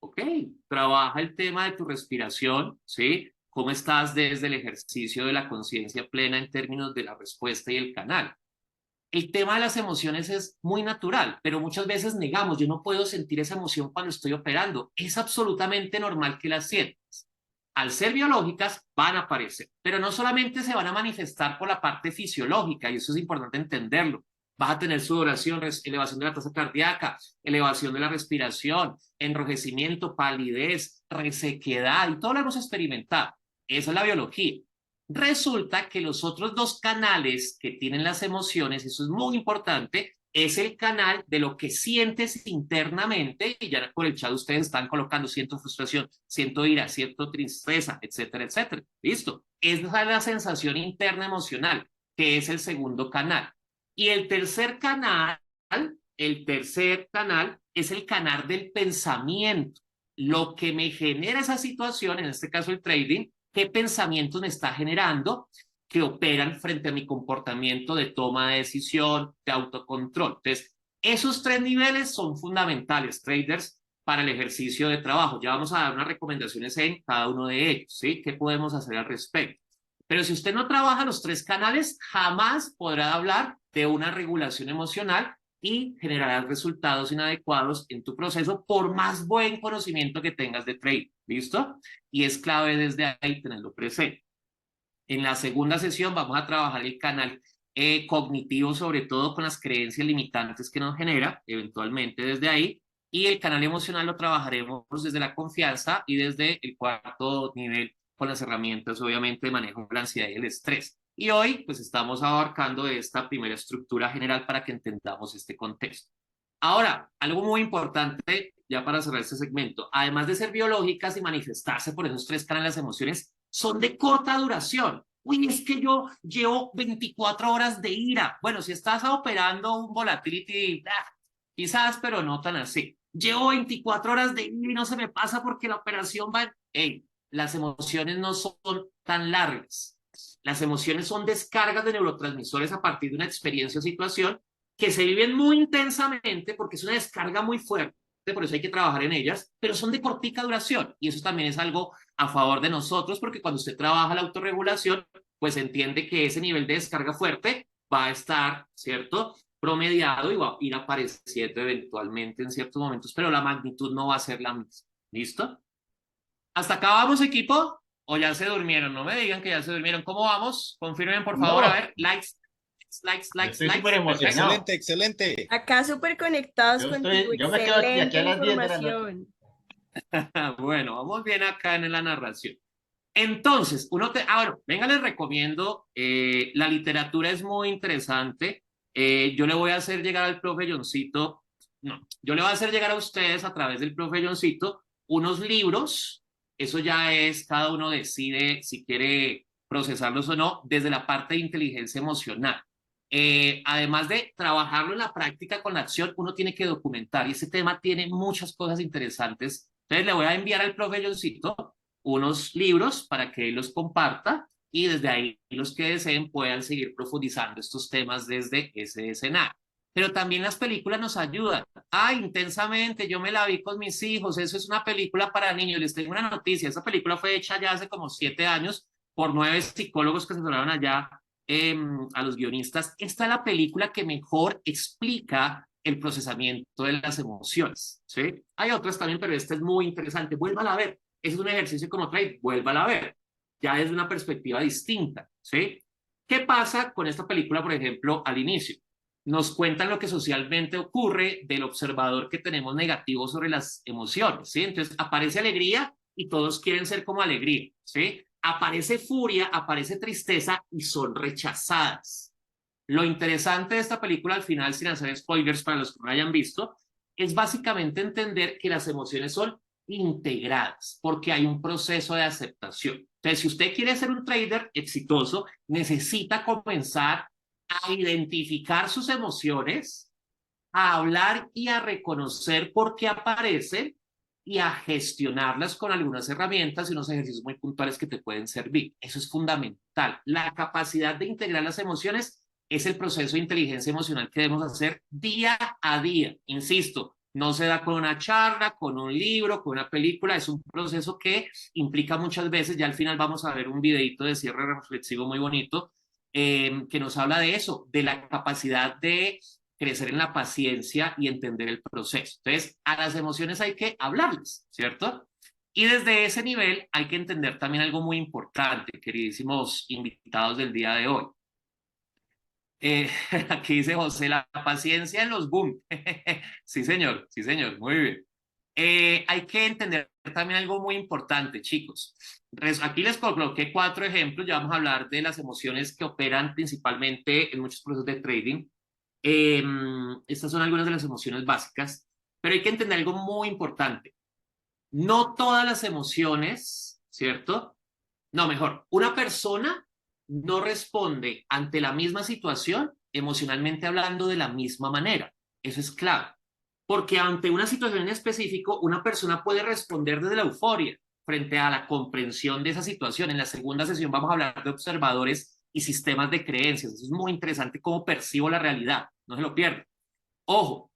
Ok, trabaja el tema de tu respiración, ¿sí? ¿Cómo estás desde el ejercicio de la conciencia plena en términos de la respuesta y el canal? El tema de las emociones es muy natural, pero muchas veces negamos, yo no puedo sentir esa emoción cuando estoy operando. Es absolutamente normal que las sientas. Al ser biológicas, van a aparecer, pero no solamente se van a manifestar por la parte fisiológica, y eso es importante entenderlo. Vas a tener sudoración, elevación de la tasa cardíaca, elevación de la respiración, enrojecimiento, palidez, resequedad, y todo lo hemos experimentado. Esa es la biología. Resulta que los otros dos canales que tienen las emociones, eso es muy importante, es el canal de lo que sientes internamente, y ya por el chat ustedes están colocando siento frustración, siento ira, siento tristeza, etcétera, etcétera. ¿Listo? Esa es la sensación interna emocional, que es el segundo canal. Y el tercer canal es el canal del pensamiento. Lo que me genera esa situación, en este caso el trading, qué pensamientos me está generando que operan frente a mi comportamiento de toma de decisión, de autocontrol. Entonces, esos 3 niveles son fundamentales, traders, para el ejercicio de trabajo. Ya vamos a dar unas recomendaciones en cada uno de ellos, ¿sí? ¿Qué podemos hacer al respecto? Pero si usted no trabaja los 3 canales, jamás podrá hablar de una regulación emocional y generará resultados inadecuados en tu proceso por más buen conocimiento que tengas de trading. ¿Listo? Y es clave desde ahí tenerlo presente. En la segunda sesión vamos a trabajar el canal cognitivo, sobre todo con las creencias limitantes que nos genera, eventualmente desde ahí, y el canal emocional lo trabajaremos desde la confianza y desde el cuarto nivel con las herramientas, obviamente, de manejo de la ansiedad y el estrés. Y hoy, pues, estamos abarcando esta primera estructura general para que entendamos este contexto. Ahora, algo muy importante, ya para cerrar este segmento, además de ser biológicas y manifestarse por esos 3 canales de emociones, son de corta duración. Uy, es que yo llevo 24 horas de ira. Bueno, si estás operando un volatility, quizás, pero no tan así. Llevo 24 horas de ira y no se me pasa porque la operación va... Hey, las emociones no son tan largas. Las emociones son descargas de neurotransmisores a partir de una experiencia o situación que se viven muy intensamente porque es una descarga muy fuerte, por eso hay que trabajar en ellas, pero son de cortica duración, y eso también es algo a favor de nosotros, porque cuando usted trabaja la autorregulación, pues entiende que ese nivel de descarga fuerte va a estar, ¿cierto?, promediado y va a ir apareciendo eventualmente en ciertos momentos, pero la magnitud no va a ser la misma. ¿Listo? ¿Hasta acá vamos, equipo? ¿O ya se durmieron? No me digan que ya se durmieron. ¿Cómo vamos? Confirmen, por favor. A No, ver, likes, likes, yo likes, estoy likes. súper emocionado. Perfecto. Excelente. Acá súper conectados contigo. Yo me quedo aquí Excelente a las 10 de la noche. información. Bueno, vamos bien acá en la narración. Entonces, bueno, venga, les recomiendo, la literatura es muy interesante. Yo le voy a hacer llegar al profe Johncito, no, yo le voy a hacer llegar a ustedes a través del profe Johncito unos libros. Eso ya es, cada uno decide si quiere procesarlos o no, desde la parte de inteligencia emocional. Además de trabajarlo en la práctica con la acción, uno tiene que documentar y ese tema tiene muchas cosas interesantes. Entonces le voy a enviar al profe Johncito unos libros para que él los comparta y desde ahí los que deseen puedan seguir profundizando estos temas desde ese escenario. Pero también las películas nos ayudan. Intensamente, yo me la vi con mis hijos, eso es una película para niños. Les tengo una noticia, esa película fue hecha ya hace como 7 años por 9 psicólogos que se asesoraron allá a los guionistas. Esta es la película que mejor explica el procesamiento de las emociones, ¿sí? Hay otras también, pero esta es muy interesante. Vuélvala a ver. Ese es un ejercicio como trade, vuélvala a ver, ya desde una perspectiva distinta, ¿sí? ¿Qué pasa con esta película, por ejemplo, al inicio? Nos cuentan lo que socialmente ocurre del observador que tenemos negativo sobre las emociones, ¿sí? Entonces aparece alegría y todos quieren ser como alegría, ¿sí? Aparece furia, aparece tristeza y son rechazadas. Lo interesante de esta película al final, sin hacer spoilers para los que no la hayan visto, es básicamente entender que las emociones son integradas, porque hay un proceso de aceptación. Entonces, si usted quiere ser un trader exitoso, necesita comenzar a identificar sus emociones, a hablar y a reconocer por qué aparecen y a gestionarlas con algunas herramientas y unos ejercicios muy puntuales que te pueden servir. Eso es fundamental. La capacidad de integrar las emociones es el proceso de inteligencia emocional que debemos hacer día a día. Insisto, no se da con una charla, con un libro, con una película, es un proceso que implica muchas veces, ya al final vamos a ver un videito de cierre reflexivo muy bonito, que nos habla de eso, de la capacidad de crecer en la paciencia y entender el proceso. Entonces, a las emociones hay que hablarles, ¿cierto? Y desde ese nivel hay que entender también algo muy importante, queridísimos invitados del día de hoy. Aquí dice José, la paciencia en los boom. Sí, señor, muy bien. Hay que entender también algo muy importante, chicos. Aquí les coloqué 4 ejemplos, ya vamos a hablar de las emociones que operan principalmente en muchos procesos de trading. Estas son algunas de las emociones básicas, pero hay que entender algo muy importante. No todas las emociones, ¿cierto? No, mejor, una persona no responde ante la misma situación, emocionalmente hablando, de la misma manera. Eso es clave. Porque ante una situación en específico, una persona puede responder desde la euforia frente a la comprensión de esa situación. En la segunda sesión vamos a hablar de observadores y sistemas de creencias. Eso es muy interesante, cómo percibo la realidad. No se lo pierdan. Ojo,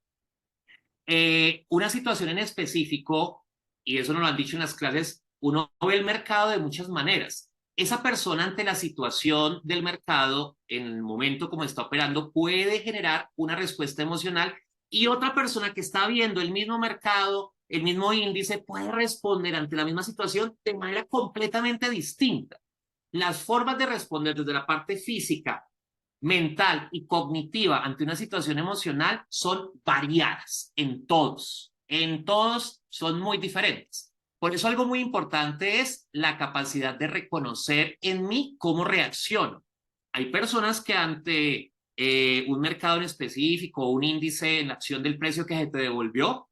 una situación en específico, y eso nos lo han dicho en las clases, uno ve el mercado de muchas maneras. Esa persona ante la situación del mercado, en el momento como está operando, puede generar una respuesta emocional y otra persona que está viendo el mismo mercado, el mismo índice, puede responder ante la misma situación de manera completamente distinta. Las formas de responder desde la parte física, mental y cognitiva ante una situación emocional son variadas en todos son muy diferentes. Por eso algo muy importante es la capacidad de reconocer en mí cómo reacciono. Hay personas que ante un mercado en específico o un índice en la acción del precio que se te devolvió,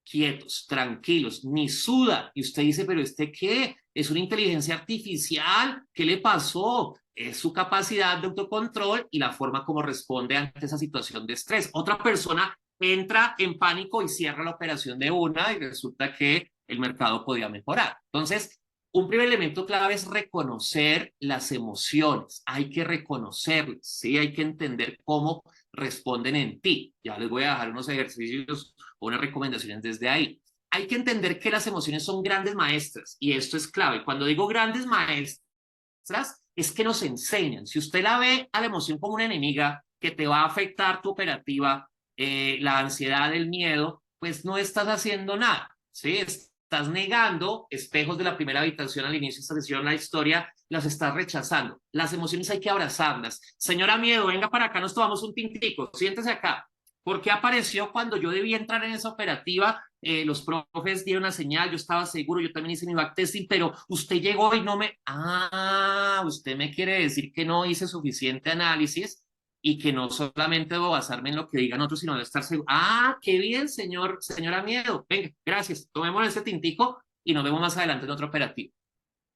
quietos, tranquilos, ni suda. Y usted dice, pero ¿este qué? ¿Es una inteligencia artificial? ¿Qué le pasó? Es su capacidad de autocontrol y la forma como responde ante esa situación de estrés. Otra persona entra en pánico y cierra la operación de una y resulta que el mercado podía mejorar. Entonces, un primer elemento clave es reconocer las emociones. Hay que reconocerlas, ¿sí? Hay que entender cómo responden en ti. Ya les voy a dejar unos ejercicios o unas recomendaciones desde ahí. Hay que entender que las emociones son grandes maestras y esto es clave. Cuando digo grandes maestras, es que nos enseñan. Si usted la ve a la emoción como una enemiga que te va a afectar tu operativa, la ansiedad, el miedo, pues no estás haciendo nada, ¿sí? Estás negando espejos de la primera habitación al inicio de esta sesión, la historia, las estás rechazando. Las emociones hay que abrazarlas. Señora Miedo, venga para acá, nos tomamos un tintico, siéntese acá. ¿Por qué apareció cuando yo debía entrar en esa operativa? Los profes dieron una señal, yo estaba seguro, yo también hice mi backtesting, pero usted llegó y no me... Ah, usted me quiere decir que no hice suficiente análisis y que no solamente debo basarme en lo que digan otros, sino debo estar seguro. Ah, qué bien, señora Miedo. Venga, gracias. Tomemos este tintico y nos vemos más adelante en otro operativo.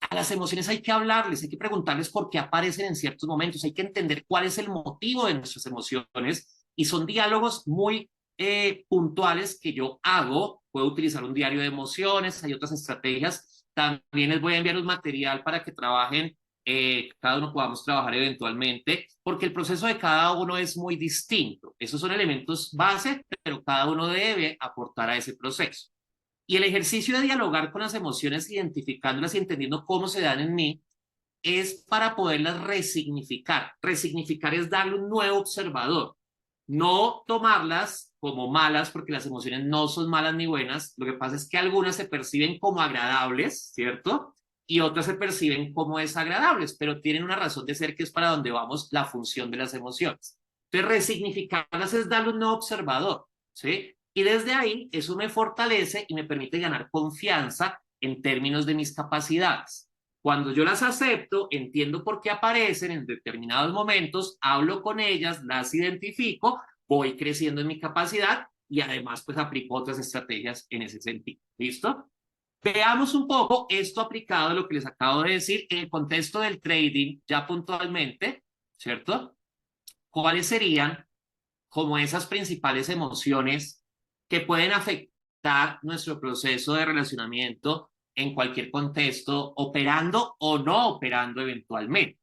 A las emociones hay que hablarles, hay que preguntarles por qué aparecen en ciertos momentos, hay que entender cuál es el motivo de nuestras emociones y son diálogos muy puntuales que yo hago. Puedo utilizar un diario de emociones, hay otras estrategias. También les voy a enviar un material para que trabajen, cada uno podamos trabajar eventualmente, porque el proceso de cada uno es muy distinto. Esos son elementos base, pero cada uno debe aportar a ese proceso. Y el ejercicio de dialogar con las emociones, identificándolas y entendiendo cómo se dan en mí, es para poderlas resignificar. Resignificar es darle un nuevo observador, no tomarlas como malas, porque las emociones no son malas ni buenas. Lo que pasa es que algunas se perciben como agradables, ¿cierto? Y otras se perciben como desagradables, pero tienen una razón de ser que es para donde vamos la función de las emociones. Entonces, resignificarlas es darle un nuevo observador, ¿sí? Y desde ahí, eso me fortalece y me permite ganar confianza en términos de mis capacidades. Cuando yo las acepto, entiendo por qué aparecen en determinados momentos, hablo con ellas, las identifico, voy creciendo en mi capacidad y además pues aplico otras estrategias en ese sentido. ¿Listo? Veamos un poco esto aplicado a lo que les acabo de decir en el contexto del trading ya puntualmente, ¿cierto? ¿Cuáles serían como esas principales emociones que pueden afectar nuestro proceso de relacionamiento en cualquier contexto, operando o no operando eventualmente?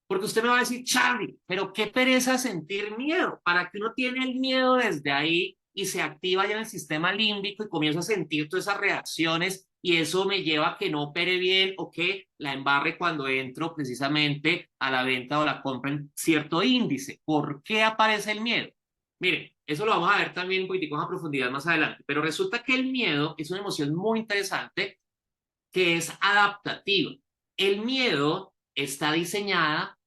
Porque usted me va a decir, Charlie, pero qué pereza sentir miedo. ¿Para qué uno tiene el miedo desde ahí y se activa ya en el sistema límbico y comienza a sentir todas esas reacciones y eso me lleva a que no opere bien o que la embarre cuando entro precisamente a la venta o la compra en cierto índice? ¿Por qué aparece el miedo? Miren, eso lo vamos a ver también un poquitico más a profundidad más adelante, pero resulta que el miedo es una emoción muy interesante que es adaptativa. El miedo está diseñada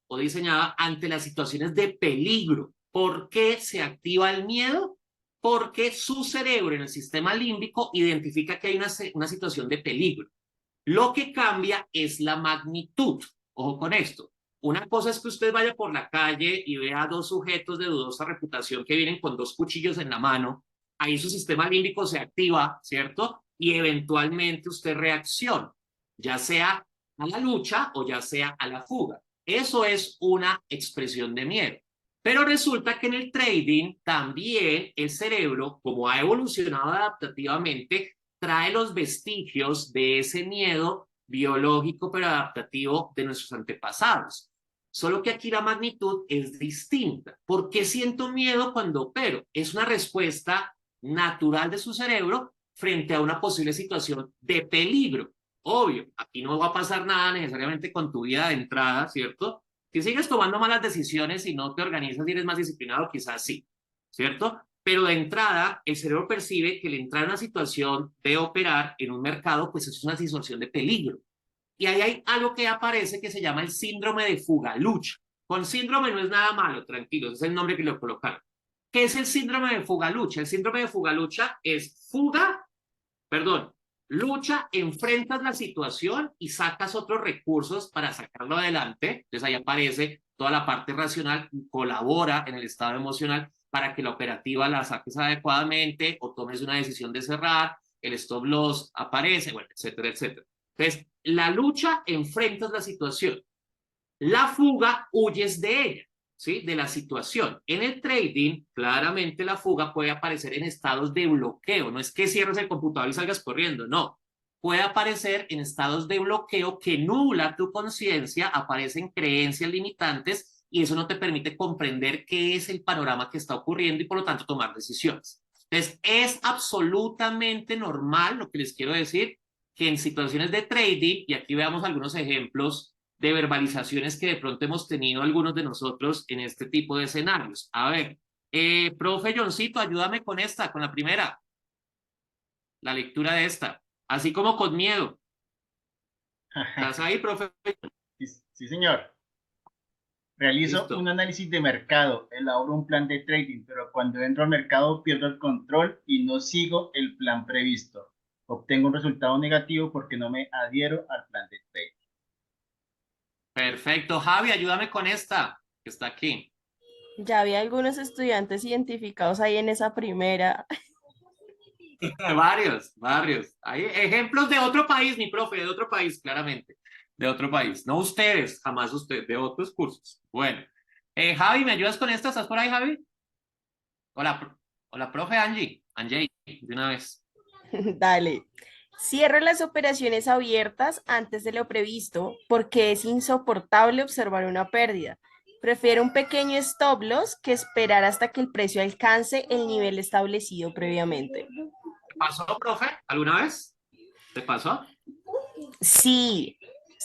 ante las situaciones de peligro. ¿Por qué se activa el miedo? Porque su cerebro en el sistema límbico identifica que hay una situación de peligro. Lo que cambia es la magnitud. Ojo con esto. Una cosa es que usted vaya por la calle y vea a dos sujetos de dudosa reputación que vienen con dos cuchillos en la mano. Ahí su sistema límbico se activa, ¿cierto? Y eventualmente usted reacciona, ya sea a la lucha o ya sea a la fuga. Eso es una expresión de miedo. Pero resulta que en el trading también el cerebro, como ha evolucionado adaptativamente, trae los vestigios de ese miedo biológico pero adaptativo de nuestros antepasados. Solo que aquí la magnitud es distinta. ¿Por qué siento miedo cuando opero? Es una respuesta natural de su cerebro frente a una posible situación de peligro. Obvio, aquí no va a pasar nada necesariamente con tu vida de entrada, ¿cierto? Si sigues tomando malas decisiones y no te organizas y eres más disciplinado, quizás sí, ¿cierto? Pero de entrada, el cerebro percibe que el entrar en una situación de operar en un mercado, pues es una situación de peligro. Y ahí hay algo que aparece que se llama el síndrome de fuga-lucha. Con síndrome no es nada malo, tranquilos, es el nombre que le colocaron. ¿Qué es el síndrome de fuga-lucha? El síndrome de fuga-lucha es lucha, enfrentas la situación y sacas otros recursos para sacarlo adelante. Entonces ahí aparece toda la parte racional, colabora en el estado emocional para que la operativa la saques adecuadamente o tomes una decisión de cerrar, el stop loss aparece, bueno, etcétera, etcétera. Entonces, la lucha, enfrentas la situación. La fuga, huyes de ella, ¿sí? De la situación. En el trading, claramente la fuga puede aparecer en estados de bloqueo. No es que cierres el computador y salgas corriendo, no. Puede aparecer en estados de bloqueo que nubla tu conciencia, aparecen creencias limitantes y eso no te permite comprender qué es el panorama que está ocurriendo y por lo tanto tomar decisiones. Entonces, es absolutamente normal, lo que les quiero decir, que en situaciones de trading, y aquí veamos algunos ejemplos de verbalizaciones que de pronto hemos tenido algunos de nosotros en este tipo de escenarios. A ver, profe Johncito, ayúdame con esta, con la primera, la lectura de esta, así como con miedo. ¿Estás ahí, profe? Sí, señor. Realizo Listo. un análisis de mercado, elaboro un plan de trading, pero cuando entro al mercado pierdo el control y no sigo el plan previsto. Obtengo un resultado negativo porque no me adhiero al plan de trading. Perfecto. Javi, ayúdame con esta, que está aquí. Ya había algunos estudiantes identificados ahí en esa primera. Varios. Hay ejemplos de otro país, mi profe, de otro país, claramente. De otro país. No ustedes, jamás ustedes, de otros cursos. Bueno. Javi, ¿me ayudas con esta? ¿Estás por ahí, Javi? Hola, profe Angie. Angie, de una vez. Dale. Cierro las operaciones abiertas antes de lo previsto porque es insoportable observar una pérdida. Prefiero un pequeño stop loss que esperar hasta que el precio alcance el nivel establecido previamente. ¿Pasó, profe? ¿Alguna vez? ¿Te pasó? Sí,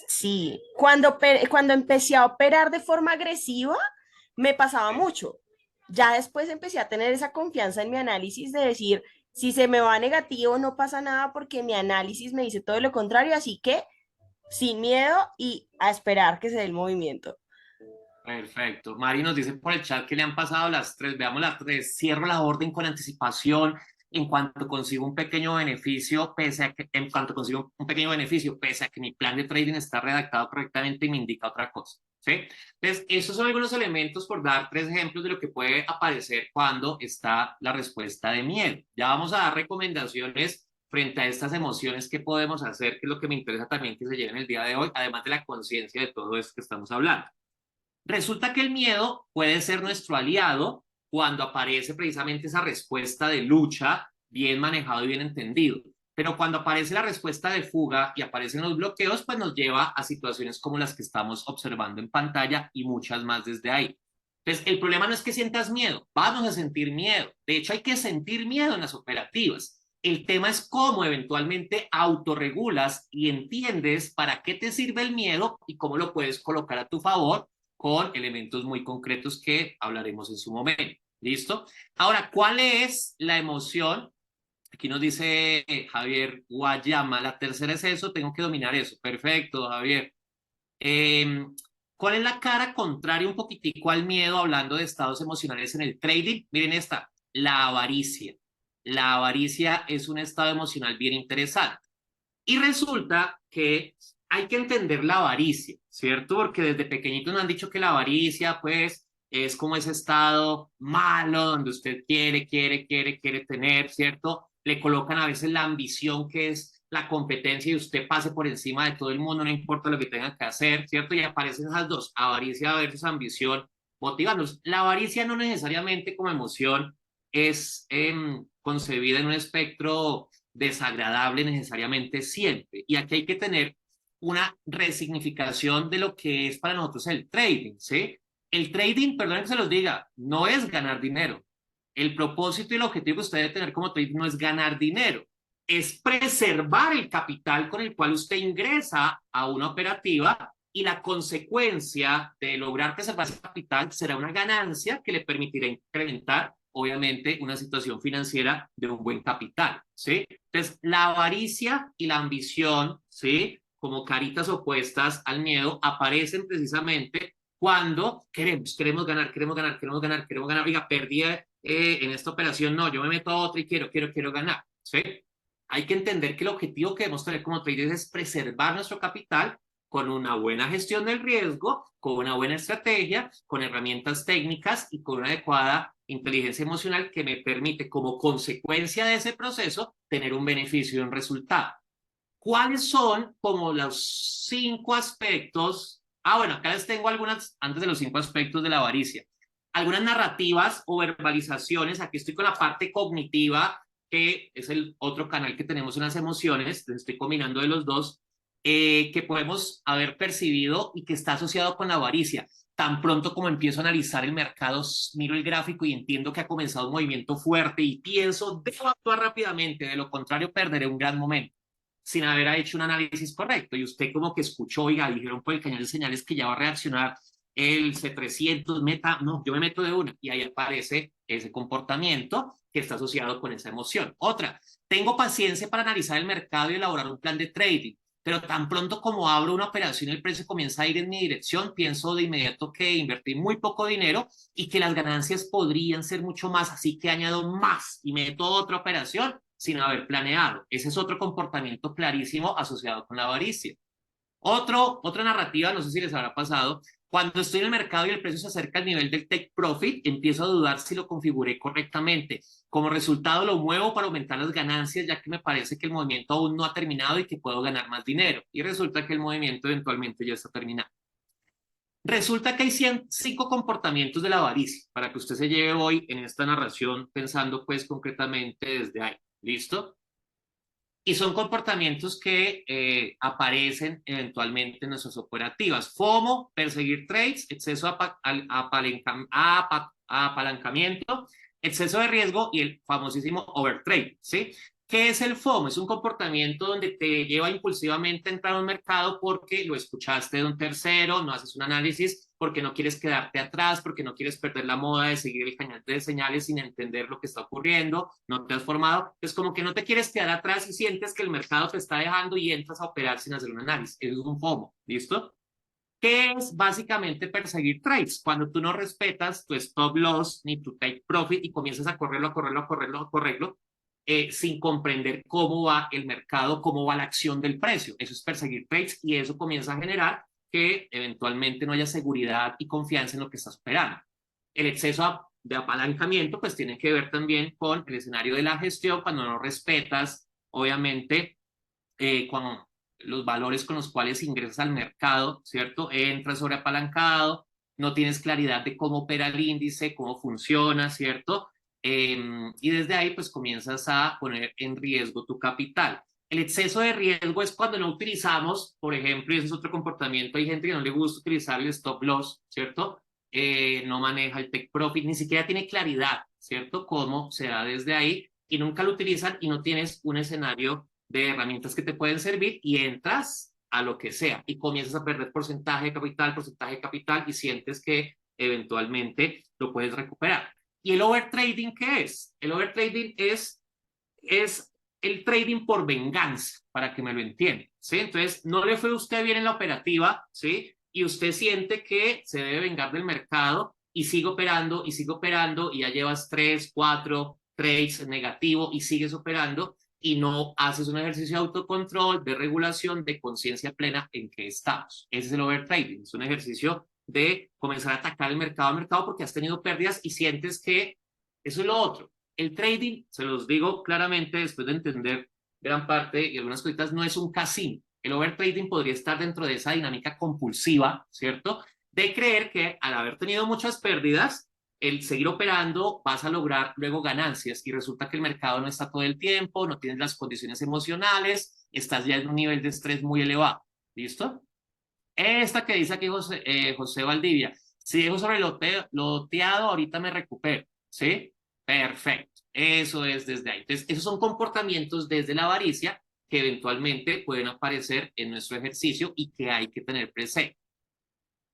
sí. Cuando empecé a operar de forma agresiva, me pasaba mucho. Ya después empecé a tener esa confianza en mi análisis de decir, si se me va negativo, no pasa nada porque mi análisis me dice todo lo contrario, así que sin miedo y a esperar que se dé el movimiento. Perfecto. Mari nos dice por el chat que le han pasado las 3. Veamos las 3. Cierro la orden con anticipación en cuanto consigo un pequeño beneficio, pese a que mi plan de trading está redactado correctamente y me indica otra cosa. ¿Sí? Entonces, esos son algunos elementos por dar 3 ejemplos de lo que puede aparecer cuando está la respuesta de miedo. Ya vamos a dar recomendaciones frente a estas emociones que podemos hacer, que es lo que me interesa también que se llegue en el día de hoy, además de la conciencia de todo esto que estamos hablando. Resulta que el miedo puede ser nuestro aliado cuando aparece precisamente esa respuesta de lucha bien manejado y bien entendido. Pero cuando aparece la respuesta de fuga y aparecen los bloqueos, pues nos lleva a situaciones como las que estamos observando en pantalla y muchas más desde ahí. Entonces, el problema no es que sientas miedo, vamos a sentir miedo. De hecho, hay que sentir miedo en las operativas. El tema es cómo eventualmente autorregulas y entiendes para qué te sirve el miedo y cómo lo puedes colocar a tu favor con elementos muy concretos que hablaremos en su momento. ¿Listo? Ahora, ¿cuál es la emoción? Aquí nos dice Javier Guayama, la tercera es eso, tengo que dominar eso. Perfecto, Javier. ¿Cuál es la cara contraria un poquitico al miedo hablando de estados emocionales en el trading? Miren esta, la avaricia. La avaricia es un estado emocional bien interesante. Y resulta que hay que entender la avaricia, ¿cierto? Porque desde pequeñitos nos han dicho que la avaricia, pues, es como ese estado malo donde usted quiere tener, ¿cierto? Le colocan a veces la ambición, que es la competencia, y usted pase por encima de todo el mundo, no importa lo que tenga que hacer, ¿cierto? Y aparecen esas dos, avaricia versus ambición, motivándonos. La avaricia no necesariamente como emoción es concebida en un espectro desagradable necesariamente siempre. Y aquí hay que tener una resignificación de lo que es para nosotros el trading, ¿sí? El trading, perdón que se los diga, no es ganar dinero. El propósito y el objetivo que usted debe tener como trading no es ganar dinero, es preservar el capital con el cual usted ingresa a una operativa, y la consecuencia de lograr preservar ese capital será una ganancia que le permitirá incrementar, obviamente, una situación financiera de un buen capital, ¿sí? Entonces, la avaricia y la ambición, ¿sí?, como caritas opuestas al miedo, aparecen precisamente cuando queremos ganar. Oiga, perdí en esta operación, no, yo me meto a otra y quiero ganar, ¿sí? Hay que entender que el objetivo que debemos tener como traders es preservar nuestro capital con una buena gestión del riesgo, con una buena estrategia, con herramientas técnicas y con una adecuada inteligencia emocional que me permite, como consecuencia de ese proceso, tener un beneficio y un resultado. ¿Cuáles son como los 5 aspectos? Bueno, acá les tengo algunas, antes de los 5 aspectos de la avaricia. Algunas narrativas o verbalizaciones, aquí estoy con la parte cognitiva, que es el otro canal que tenemos en las emociones, estoy combinando de los dos, que podemos haber percibido y que está asociado con la avaricia. Tan pronto como empiezo a analizar el mercado, miro el gráfico y entiendo que ha comenzado un movimiento fuerte y pienso, debo actuar rápidamente, de lo contrario perderé un gran momento. sin haber hecho un análisis correcto. Y usted como que escuchó, oiga, dijeron por el cañón de señales que ya va a reaccionar el C300, meta, no, yo me meto de una. Y ahí aparece ese comportamiento que está asociado con esa emoción. Otra, tengo paciencia para analizar el mercado y elaborar un plan de trading, pero tan pronto como abro una operación y el precio comienza a ir en mi dirección, pienso de inmediato que invertí muy poco dinero y que las ganancias podrían ser mucho más, así que añado más y meto otra operación sin haber planeado. Ese es otro comportamiento clarísimo asociado con la avaricia. Otra narrativa, no sé si les habrá pasado, cuando estoy en el mercado y el precio se acerca al nivel del take profit, empiezo a dudar si lo configuré correctamente. Como resultado lo muevo para aumentar las ganancias, ya que me parece que el movimiento aún no ha terminado y que puedo ganar más dinero. Y resulta que el movimiento eventualmente ya está terminado. Resulta que hay 5 comportamientos de la avaricia, para que usted se lleve hoy en esta narración pensando pues concretamente desde ahí. ¿Listo? Y son comportamientos que aparecen eventualmente en nuestras operativas. FOMO, perseguir trades, exceso de apalancamiento, exceso de riesgo y el famosísimo overtrade, ¿sí? ¿Qué es el FOMO? Es un comportamiento donde te lleva impulsivamente a entrar a un mercado porque lo escuchaste de un tercero, no haces un análisis, porque no quieres quedarte atrás, porque no quieres perder la moda de seguir el cañón de señales sin entender lo que está ocurriendo, no te has formado, es como que no te quieres quedar atrás y sientes que el mercado te está dejando y entras a operar sin hacer un análisis. Eso es un FOMO, ¿listo? ¿Qué es básicamente perseguir trades? Cuando tú no respetas tu stop loss ni tu take profit y comienzas a correrlo, sin comprender cómo va el mercado, cómo va la acción del precio. Eso es perseguir trades y eso comienza a generar que eventualmente no haya seguridad y confianza en lo que estás operando. El exceso de apalancamiento pues tiene que ver también con el escenario de la gestión, cuando no respetas, obviamente, cuando los valores con los cuales ingresas al mercado, ¿cierto? Entras sobreapalancado, no tienes claridad de cómo opera el índice, cómo funciona, ¿cierto? Y desde ahí pues comienzas a poner en riesgo tu capital. El exceso de riesgo es cuando no utilizamos, por ejemplo, y ese es otro comportamiento, hay gente que no le gusta utilizar el stop loss, ¿cierto? No maneja el take profit, ni siquiera tiene claridad, ¿cierto? Cómo se da desde ahí y nunca lo utilizan y no tienes un escenario de herramientas que te pueden servir y entras a lo que sea y comienzas a perder porcentaje de capital y sientes que eventualmente lo puedes recuperar. ¿Y el overtrading qué es? El overtrading es el trading por venganza, para que me lo entiendan, ¿sí? Entonces, no le fue a usted bien en la operativa, ¿sí? Y usted siente que se debe vengar del mercado y sigue operando y ya llevas 3, 4 trades negativo y sigues operando y no haces un ejercicio de autocontrol, de regulación, de conciencia plena en que estamos. Ese es el overtrading, es un ejercicio de comenzar a atacar el mercado porque has tenido pérdidas y sientes que eso es lo otro. El trading, se los digo claramente después de entender gran parte y algunas cositas, no es un casino. El overtrading podría estar dentro de esa dinámica compulsiva, ¿cierto? De creer que al haber tenido muchas pérdidas, el seguir operando vas a lograr luego ganancias y resulta que el mercado no está todo el tiempo, no tienes las condiciones emocionales, estás ya en un nivel de estrés muy elevado. ¿Listo? Esta que dice aquí José Valdivia, si dejo sobre loteado, ahorita me recupero, ¿sí? Perfecto, eso es desde ahí. Entonces, esos son comportamientos desde la avaricia que eventualmente pueden aparecer en nuestro ejercicio y que hay que tener presente.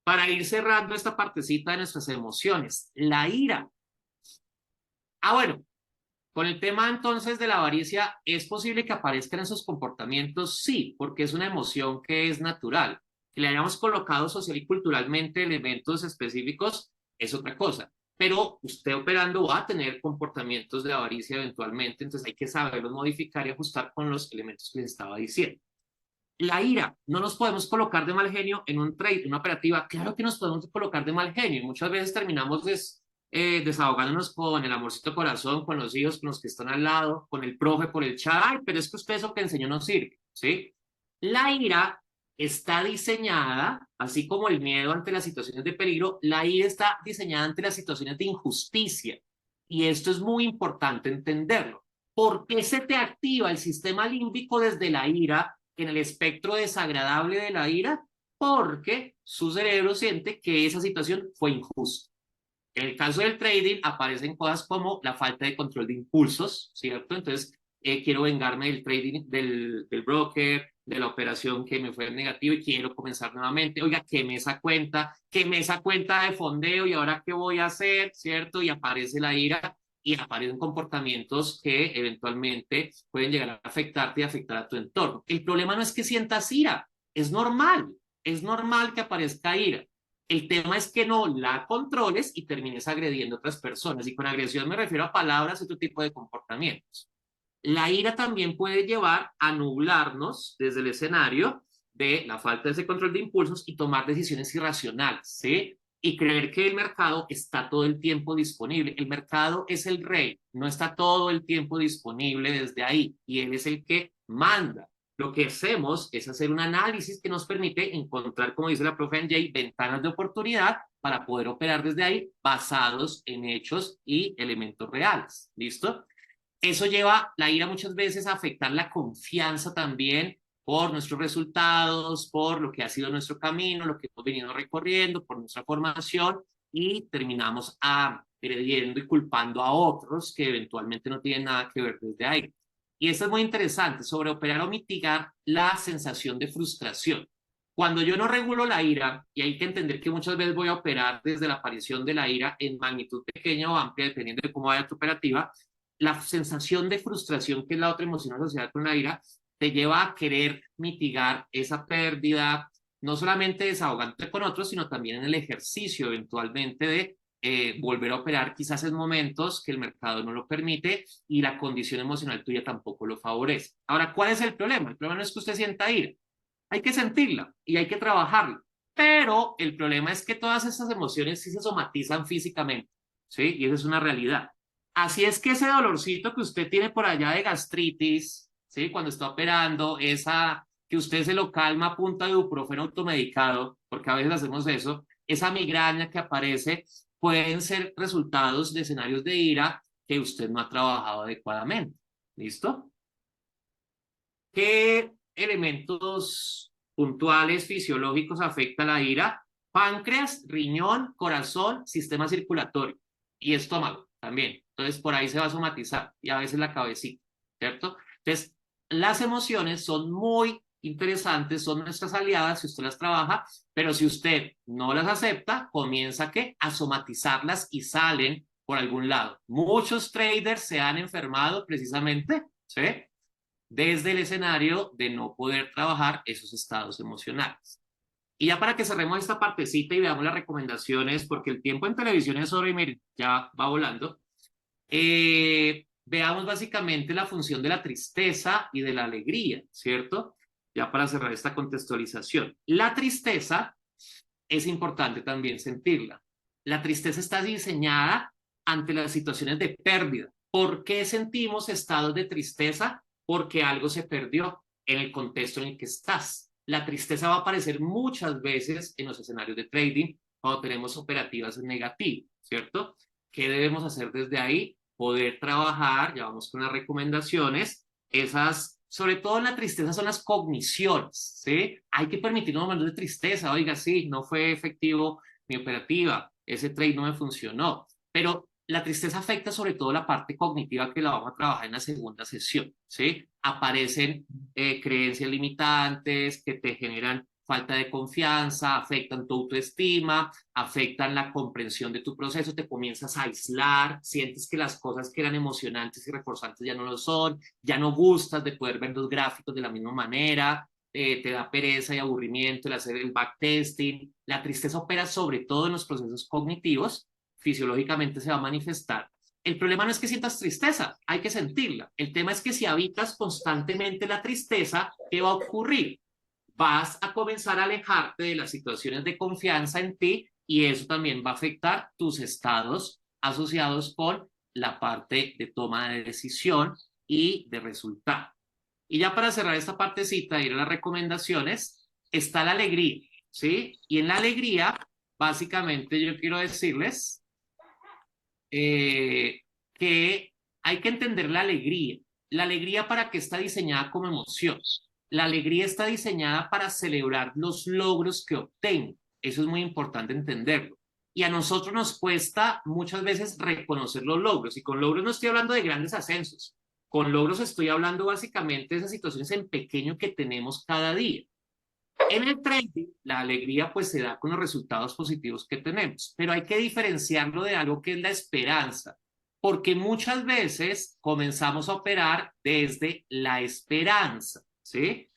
Para ir cerrando esta partecita de nuestras emociones, la ira. Bueno, con el tema entonces de la avaricia, ¿es posible que aparezcan esos comportamientos? Sí, porque es una emoción que es natural. Que le hayamos colocado social y culturalmente elementos específicos es otra cosa. Pero usted operando va a tener comportamientos de avaricia eventualmente, entonces hay que saberlos modificar y ajustar con los elementos que les estaba diciendo. La ira, no nos podemos colocar de mal genio en un trade, en una operativa. Claro que nos podemos colocar de mal genio. Muchas veces terminamos desahogándonos con el amorcito corazón, con los hijos, con los que están al lado, con el profe por el chat. Ay, pero es que usted eso que enseñó no sirve, ¿sí? La ira está diseñada, así como el miedo ante las situaciones de peligro, la ira está diseñada ante las situaciones de injusticia. Y esto es muy importante entenderlo. ¿Por qué se te activa el sistema límbico desde la ira en el espectro desagradable de la ira? Porque su cerebro siente que esa situación fue injusta. En el caso del trading aparecen cosas como la falta de control de impulsos, ¿cierto? Entonces, quiero vengarme del trading, del broker, de la operación que me fue negativo y quiero comenzar nuevamente. Oiga, quemé esa cuenta de fondeo y ahora qué voy a hacer, ¿cierto? Y aparece la ira y aparecen comportamientos que eventualmente pueden llegar a afectarte y afectar a tu entorno. El problema no es que sientas ira, es normal que aparezca ira. El tema es que no la controles y termines agrediendo a otras personas. Y con agresión me refiero a palabras y otro tipo de comportamientos. La ira también puede llevar a nublarnos desde el escenario de la falta de ese control de impulsos y tomar decisiones irracionales, ¿sí? Y creer que el mercado está todo el tiempo disponible. El mercado es el rey, no está todo el tiempo disponible desde ahí y él es el que manda. Lo que hacemos es hacer un análisis que nos permite encontrar, como dice la profe Angie, ventanas de oportunidad para poder operar desde ahí basados en hechos y elementos reales. ¿Listo? Eso lleva la ira muchas veces a afectar la confianza también por nuestros resultados, por lo que ha sido nuestro camino, lo que hemos venido recorriendo, por nuestra formación y terminamos agrediendo y culpando a otros que eventualmente no tienen nada que ver desde ahí. Y esto es muy interesante, sobre operar o mitigar la sensación de frustración. Cuando yo no regulo la ira, y hay que entender que muchas veces voy a operar desde la aparición de la ira en magnitud pequeña o amplia, dependiendo de cómo vaya tu operativa, la sensación de frustración, que es la otra emoción asociada con la ira, te lleva a querer mitigar esa pérdida, no solamente desahogándote con otros, sino también en el ejercicio eventualmente de volver a operar quizás en momentos que el mercado no lo permite y la condición emocional tuya tampoco lo favorece. Ahora, ¿cuál es el problema? El problema no es que usted sienta ira, hay que sentirla y hay que trabajarla, pero el problema es que todas esas emociones sí se somatizan físicamente, ¿sí? Y esa es una realidad. Así es que ese dolorcito que usted tiene por allá de gastritis, ¿sí? Cuando está operando, esa que usted se lo calma a punta de ibuprofeno automedicado, porque a veces hacemos eso, esa migraña que aparece, pueden ser resultados de escenarios de ira que usted no ha trabajado adecuadamente. ¿Listo? ¿Qué elementos puntuales fisiológicos afecta la ira? Páncreas, riñón, corazón, sistema circulatorio y estómago también. Entonces, por ahí se va a somatizar y a veces la cabecita, ¿cierto? Entonces, las emociones son muy interesantes, son nuestras aliadas si usted las trabaja, pero si usted no las acepta, comienza ¿qué? A somatizarlas y salen por algún lado. Muchos traders se han enfermado precisamente, ¿sí? Desde el escenario de no poder trabajar esos estados emocionales. Y ya para que cerremos esta partecita y veamos las recomendaciones, porque el tiempo en televisión es oro y miren, ya va volando, veamos básicamente la función de la tristeza y de la alegría, ¿cierto? Ya para cerrar esta contextualización. La tristeza es importante también sentirla. La tristeza está diseñada ante las situaciones de pérdida. ¿Por qué sentimos estados de tristeza? Porque algo se perdió en el contexto en el que estás. La tristeza va a aparecer muchas veces en los escenarios de trading cuando tenemos operativas negativas, ¿cierto? ¿Qué debemos hacer desde ahí? Poder trabajar, ya vamos con las recomendaciones, esas, sobre todo la tristeza son las cogniciones, ¿sí? Hay que permitirnos momentos de tristeza, oiga, sí, no fue efectivo mi operativa, ese trade no me funcionó, pero la tristeza afecta sobre todo la parte cognitiva que la vamos a trabajar en la segunda sesión, ¿sí? Aparecen creencias limitantes que te generan falta de confianza, afectan tu autoestima, afectan la comprensión de tu proceso, te comienzas a aislar, sientes que las cosas que eran emocionantes y reforzantes ya no lo son, ya no gustas de poder ver los gráficos de la misma manera, te da pereza y aburrimiento el hacer el backtesting. La tristeza opera sobre todo en los procesos cognitivos, fisiológicamente se va a manifestar. El problema no es que sientas tristeza, hay que sentirla. El tema es que si habitas constantemente la tristeza, ¿qué va a ocurrir? Vas a comenzar a alejarte de las situaciones de confianza en ti y eso también va a afectar tus estados asociados con la parte de toma de decisión y de resultado. Y ya para cerrar esta partecita, ir a las recomendaciones, está la alegría, ¿sí? Y en la alegría, básicamente yo quiero decirles que hay que entender la alegría. La alegría, ¿para qué está diseñada como emoción? La alegría está diseñada para celebrar los logros que obtengo. Eso es muy importante entenderlo. Y a nosotros nos cuesta muchas veces reconocer los logros. Y con logros no estoy hablando de grandes ascensos. Con logros estoy hablando básicamente de esas situaciones en pequeño que tenemos cada día. En el trading, la alegría pues se da con los resultados positivos que tenemos, pero hay que diferenciarlo de algo que es la esperanza, porque muchas veces comenzamos a operar desde la esperanza, ¿sí?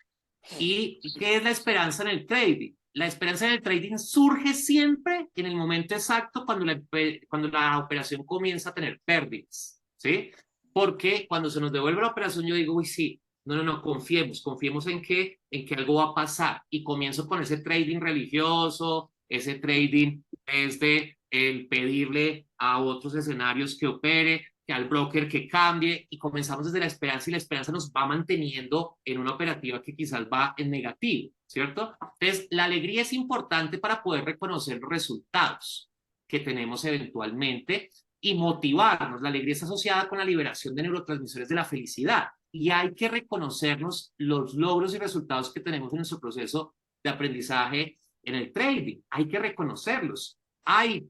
¿Y qué es la esperanza en el trading? La esperanza en el trading surge siempre en el momento exacto cuando la operación comienza a tener pérdidas, ¿sí? Porque cuando se nos devuelve la operación yo digo, uy, sí, no, confiemos en que algo va a pasar y comienzo con ese trading religioso, ese trading desde el pedirle a otros escenarios que opere, que al broker que cambie y comenzamos desde la esperanza y la esperanza nos va manteniendo en una operativa que quizás va en negativo, ¿cierto? Entonces, la alegría es importante para poder reconocer los resultados que tenemos eventualmente y motivarnos. La alegría está asociada con la liberación de neurotransmisores de la felicidad y hay que reconocernos los logros y resultados que tenemos en nuestro proceso de aprendizaje en el trading. Hay que reconocerlos. Ay,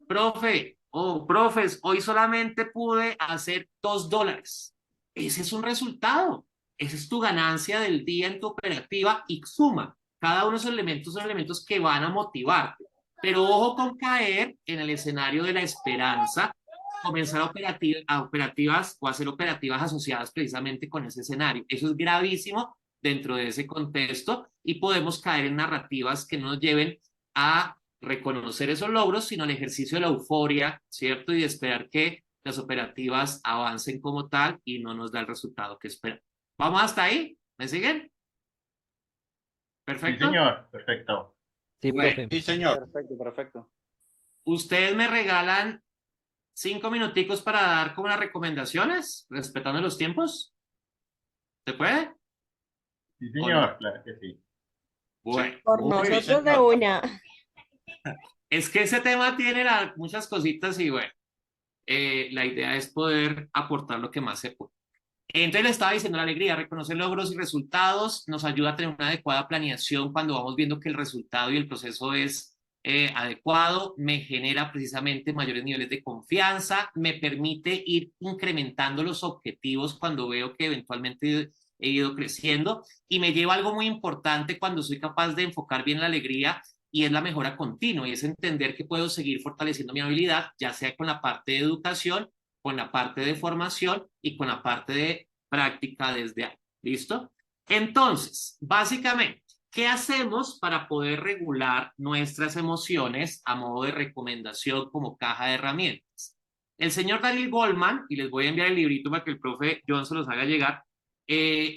profe, profes, hoy solamente pude hacer $2. Ese es un resultado. Esa es tu ganancia del día en tu operativa y suma. Cada uno de esos elementos son elementos que van a motivarte. Pero ojo con caer en el escenario de la esperanza, comenzar a operativas o hacer operativas asociadas precisamente con ese escenario. Eso es gravísimo dentro de ese contexto y podemos caer en narrativas que nos lleven a reconocer esos logros, sino el ejercicio de la euforia, ¿cierto? Y de esperar que las operativas avancen como tal y no nos da el resultado que esperamos. ¿Vamos hasta ahí? ¿Me siguen? Sí, ¿Perfecto? señor, perfecto. Sí, Bueno, profe. Sí, señor. Perfecto, perfecto. ustedes me regalan 5 minuticos para dar como las recomendaciones, respetando los tiempos. ¿Se puede? Sí, ¿O no? señor, claro que sí. Bueno, Por muy bien. nosotros de una. Es que ese tema tiene muchas cositas y bueno, la idea es poder aportar lo que más se puede. Entonces le estaba diciendo, la alegría, reconocer logros y resultados nos ayuda a tener una adecuada planeación cuando vamos viendo que el resultado y el proceso es adecuado, me genera precisamente mayores niveles de confianza, me permite ir incrementando los objetivos cuando veo que eventualmente he ido creciendo y me lleva a algo muy importante cuando soy capaz de enfocar bien la alegría y es la mejora continua y es entender que puedo seguir fortaleciendo mi habilidad, ya sea con la parte de educación, con la parte de formación y con la parte de práctica desde ahí. ¿Listo? Entonces, básicamente, ¿qué hacemos para poder regular nuestras emociones a modo de recomendación como caja de herramientas? El señor Daniel Goleman, y les voy a enviar el librito para que el profe John se los haga llegar,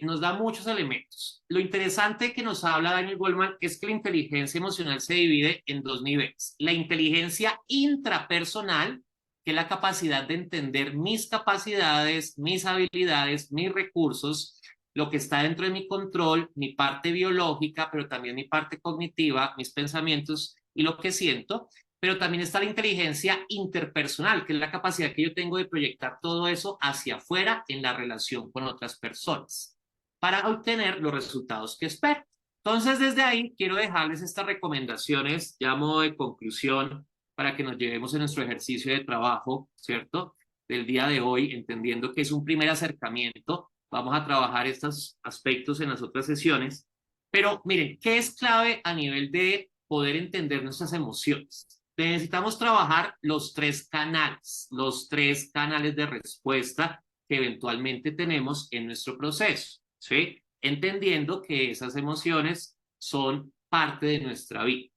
nos da muchos elementos. Lo interesante que nos habla Daniel Goleman es que la inteligencia emocional se divide en 2 niveles. La inteligencia intrapersonal, que es la capacidad de entender mis capacidades, mis habilidades, mis recursos, lo que está dentro de mi control, mi parte biológica, pero también mi parte cognitiva, mis pensamientos y lo que siento. Pero también está la inteligencia interpersonal, que es la capacidad que yo tengo de proyectar todo eso hacia afuera en la relación con otras personas para obtener los resultados que espero. Entonces, desde ahí quiero dejarles estas recomendaciones, ya a modo de conclusión, para que nos llevemos en nuestro ejercicio de trabajo, ¿cierto? Del día de hoy, entendiendo que es un primer acercamiento. Vamos a trabajar estos aspectos en las otras sesiones. Pero miren, ¿qué es clave a nivel de poder entender nuestras emociones? Necesitamos trabajar los 3 canales de respuesta que eventualmente tenemos en nuestro proceso, ¿sí? Entendiendo que esas emociones son parte de nuestra vida.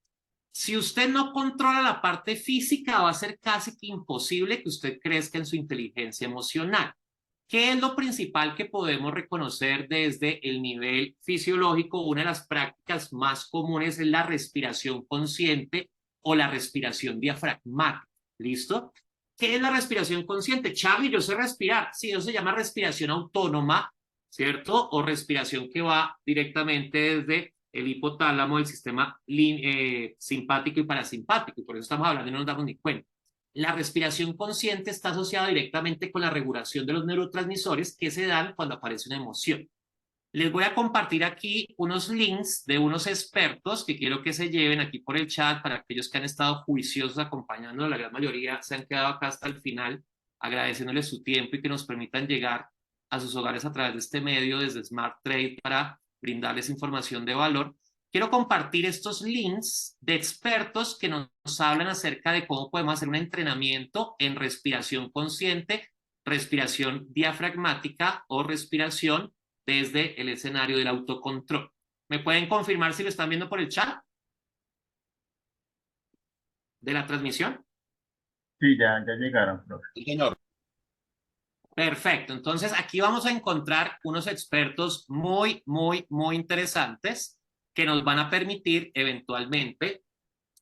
Si usted no controla la parte física, va a ser casi que imposible que usted crezca en su inteligencia emocional. ¿Qué es lo principal que podemos reconocer desde el nivel fisiológico? Una de las prácticas más comunes es la respiración consciente o la respiración diafragmática. ¿Listo? ¿Qué es la respiración consciente? Charlie, yo sé respirar. Sí, eso se llama respiración autónoma, ¿cierto? O respiración que va directamente desde el hipotálamo, el sistema simpático y parasimpático. Y por eso estamos hablando y no nos damos ni cuenta. La respiración consciente está asociada directamente con la regulación de los neurotransmisores que se dan cuando aparece una emoción. Les voy a compartir aquí unos links de unos expertos que quiero que se lleven aquí por el chat para aquellos que han estado juiciosos acompañando. La gran mayoría se han quedado acá hasta el final, agradeciéndoles su tiempo y que nos permitan llegar a sus hogares a través de este medio desde Smart Trade para brindarles información de valor. Quiero compartir estos links de expertos que nos hablan acerca de cómo podemos hacer un entrenamiento en respiración consciente, respiración diafragmática o respiración desde el escenario del autocontrol. ¿Me pueden confirmar si lo están viendo por el chat de la transmisión? Sí, ya llegaron, profe. Sí, señor. Perfecto, entonces aquí vamos a encontrar unos expertos muy interesantes que nos van a permitir eventualmente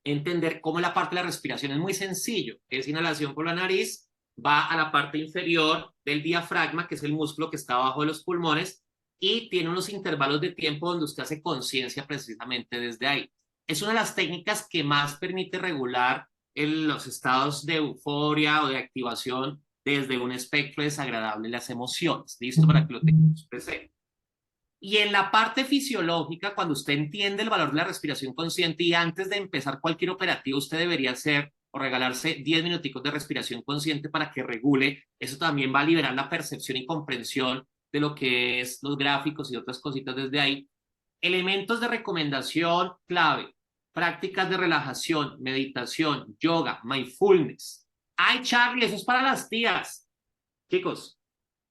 entender cómo la parte de la respiración es muy sencillo. Es inhalación por la nariz, va a la parte inferior del diafragma, que es el músculo que está abajo de los pulmones, y tiene unos intervalos de tiempo donde usted hace conciencia precisamente desde ahí. Es una de las técnicas que más permite regular los estados de euforia o de activación desde un espectro desagradable de las emociones. ¿Listo? Para que lo tengamos presente. Y en la parte fisiológica, cuando usted entiende el valor de la respiración consciente y antes de empezar cualquier operativo, usted debería hacer o regalarse 10 minuticos de respiración consciente para que regule. Eso también va a liberar la percepción y comprensión de lo que es los gráficos y otras cositas desde ahí. Elementos de recomendación clave: prácticas de relajación, meditación, yoga, mindfulness. Ay, Charlie, eso es para las tías. Chicos,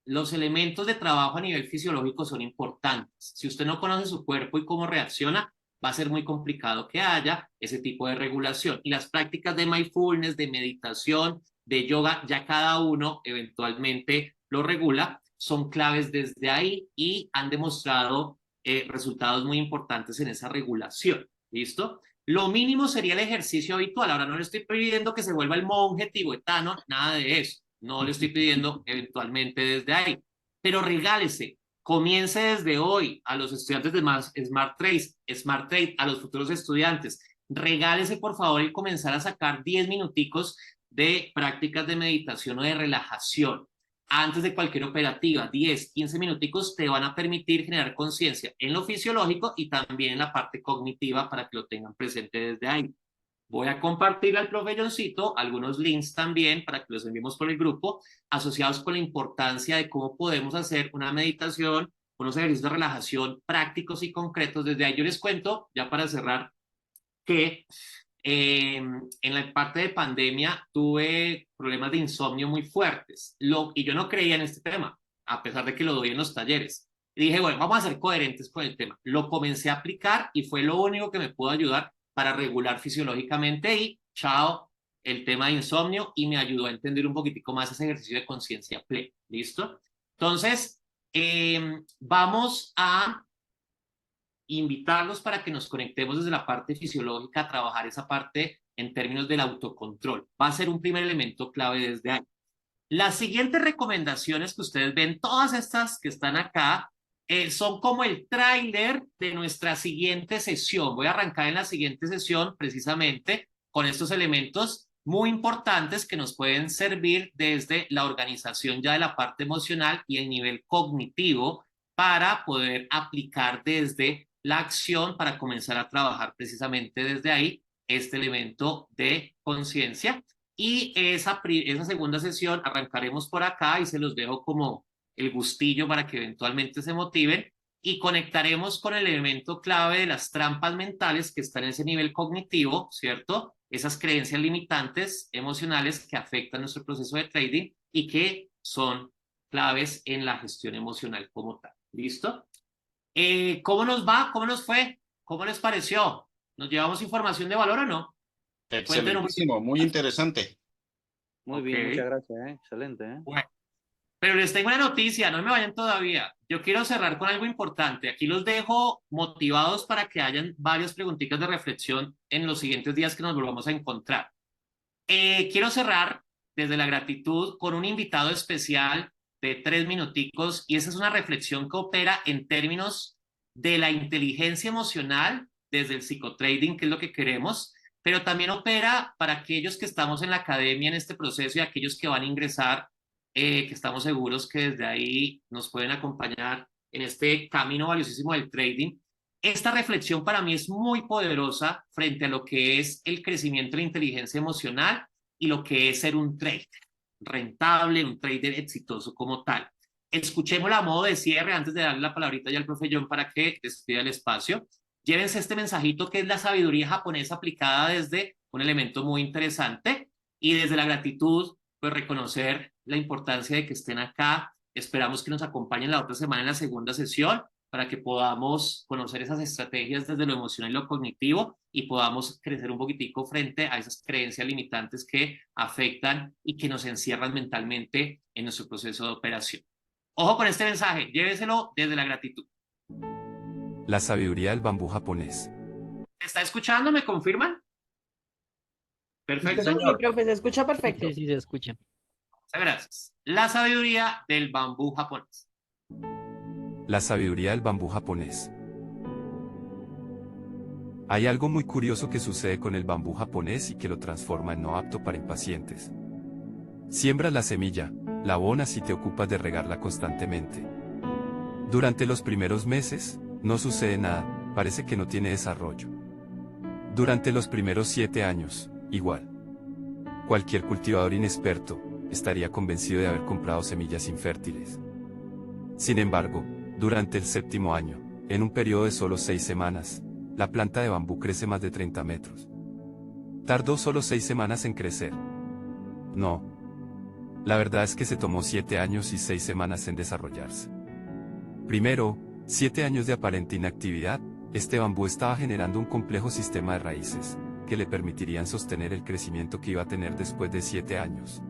los elementos de trabajo a nivel fisiológico son importantes. Si usted no conoce su cuerpo y cómo reacciona, va a ser muy complicado que haya ese tipo de regulación. Y las prácticas de mindfulness, de meditación, de yoga, ya cada uno eventualmente lo regula, son claves desde ahí y han demostrado resultados muy importantes en esa regulación. ¿Listo? Lo mínimo sería el ejercicio habitual. Ahora no le estoy pidiendo que se vuelva el monje tibetano, nada de eso. No le estoy pidiendo eventualmente desde ahí. Pero regálese, comience desde hoy a los estudiantes de Smart Trade, a los futuros estudiantes. Regálese, por favor, y comenzar a sacar 10 minuticos de prácticas de meditación o de relajación. Antes de cualquier operativa, 10, 15 minuticos te van a permitir generar conciencia en lo fisiológico y también en la parte cognitiva para que lo tengan presente desde ahí. Voy a compartir al profe Johncito algunos links también para que los enviemos por el grupo, asociados con la importancia de cómo podemos hacer una meditación, unos ejercicios de relajación prácticos y concretos. Desde ahí yo les cuento, ya para cerrar, que en la parte de pandemia tuve problemas de insomnio muy fuertes y yo no creía en este tema, a pesar de que lo doy en los talleres. Y dije, bueno, vamos a ser coherentes con el tema. Lo comencé a aplicar y fue lo único que me pudo ayudar para regular fisiológicamente y chao, el tema de insomnio, y me ayudó a entender un poquitico más ese ejercicio de conciencia plena. ¿Listo? Entonces, vamos a invitarlos para que nos conectemos desde la parte fisiológica a trabajar esa parte en términos del autocontrol. Va a ser un primer elemento clave desde ahí. Las siguientes recomendaciones que ustedes ven, todas estas que están acá, son como el tráiler de nuestra siguiente sesión. Voy a arrancar en la siguiente sesión precisamente con estos elementos muy importantes que nos pueden servir desde la organización ya de la parte emocional y el nivel cognitivo para poder aplicar desde la acción para comenzar a trabajar precisamente desde ahí este elemento de conciencia. Y esa segunda sesión arrancaremos por acá y se los dejo como el gustillo para que eventualmente se motiven y conectaremos con el elemento clave de las trampas mentales que están en ese nivel cognitivo, ¿cierto? Esas creencias limitantes emocionales que afectan nuestro proceso de trading y que son claves en la gestión emocional como tal. ¿Listo? ¿Cómo nos va? ¿Cómo nos fue? ¿Cómo les pareció? ¿Nos llevamos información de valor o no? Excelentísimo, muy interesante. Muy bien, muchas gracias, excelente. Bueno, pero les tengo una noticia, no me vayan todavía. Yo quiero cerrar con algo importante. Aquí los dejo motivados para que hayan varias preguntitas de reflexión en los siguientes días que nos volvamos a encontrar. Quiero cerrar desde la gratitud con un invitado especial de 3 minuticos, y esa es una reflexión que opera en términos de la inteligencia emocional desde el psicotrading, que es lo que queremos, pero también opera para aquellos que estamos en la academia en este proceso y aquellos que van a ingresar, que estamos seguros que desde ahí nos pueden acompañar en este camino valiosísimo del trading. Esta reflexión para mí es muy poderosa frente a lo que es el crecimiento de la inteligencia emocional y lo que es ser un trader rentable, un trader exitoso como tal. escuchémosla a modo de cierre antes de darle la palabrita ya al profe John para que despida el espacio. Llévense este mensajito que es la sabiduría japonesa aplicada desde un elemento muy interesante y desde la gratitud, pues reconocer la importancia de que estén acá. Esperamos que nos acompañen la otra semana en la segunda sesión para que podamos conocer esas estrategias desde lo emocional y lo cognitivo y podamos crecer un poquitico frente a esas creencias limitantes que afectan y que nos encierran mentalmente en nuestro proceso de operación. Ojo con este mensaje, lléveselo desde la gratitud. La sabiduría del bambú japonés. ¿Se está escuchando? ¿Me confirman? Perfecto. Sí, profe, se escucha perfecto. Sí, se escucha. Muchas gracias. La sabiduría del bambú japonés. La sabiduría del bambú japonés. Hay algo muy curioso que sucede con el bambú japonés y que lo transforma en no apto para impacientes. Siembras la semilla, la abonas y te ocupas de regarla constantemente. Durante los primeros meses, no sucede nada, parece que no tiene desarrollo. Durante los primeros 7 años, igual. Cualquier cultivador inexperto estaría convencido de haber comprado semillas infértiles. Sin embargo, durante el 7º año, en un periodo de solo 6 semanas, la planta de bambú crece más de 30 metros. Tardó solo 6 semanas en crecer. No. La verdad es que se tomó 7 años y 6 semanas en desarrollarse. Primero, 7 años de aparente inactividad, este bambú estaba generando un complejo sistema de raíces, que le permitirían sostener el crecimiento que iba a tener después de 7 años.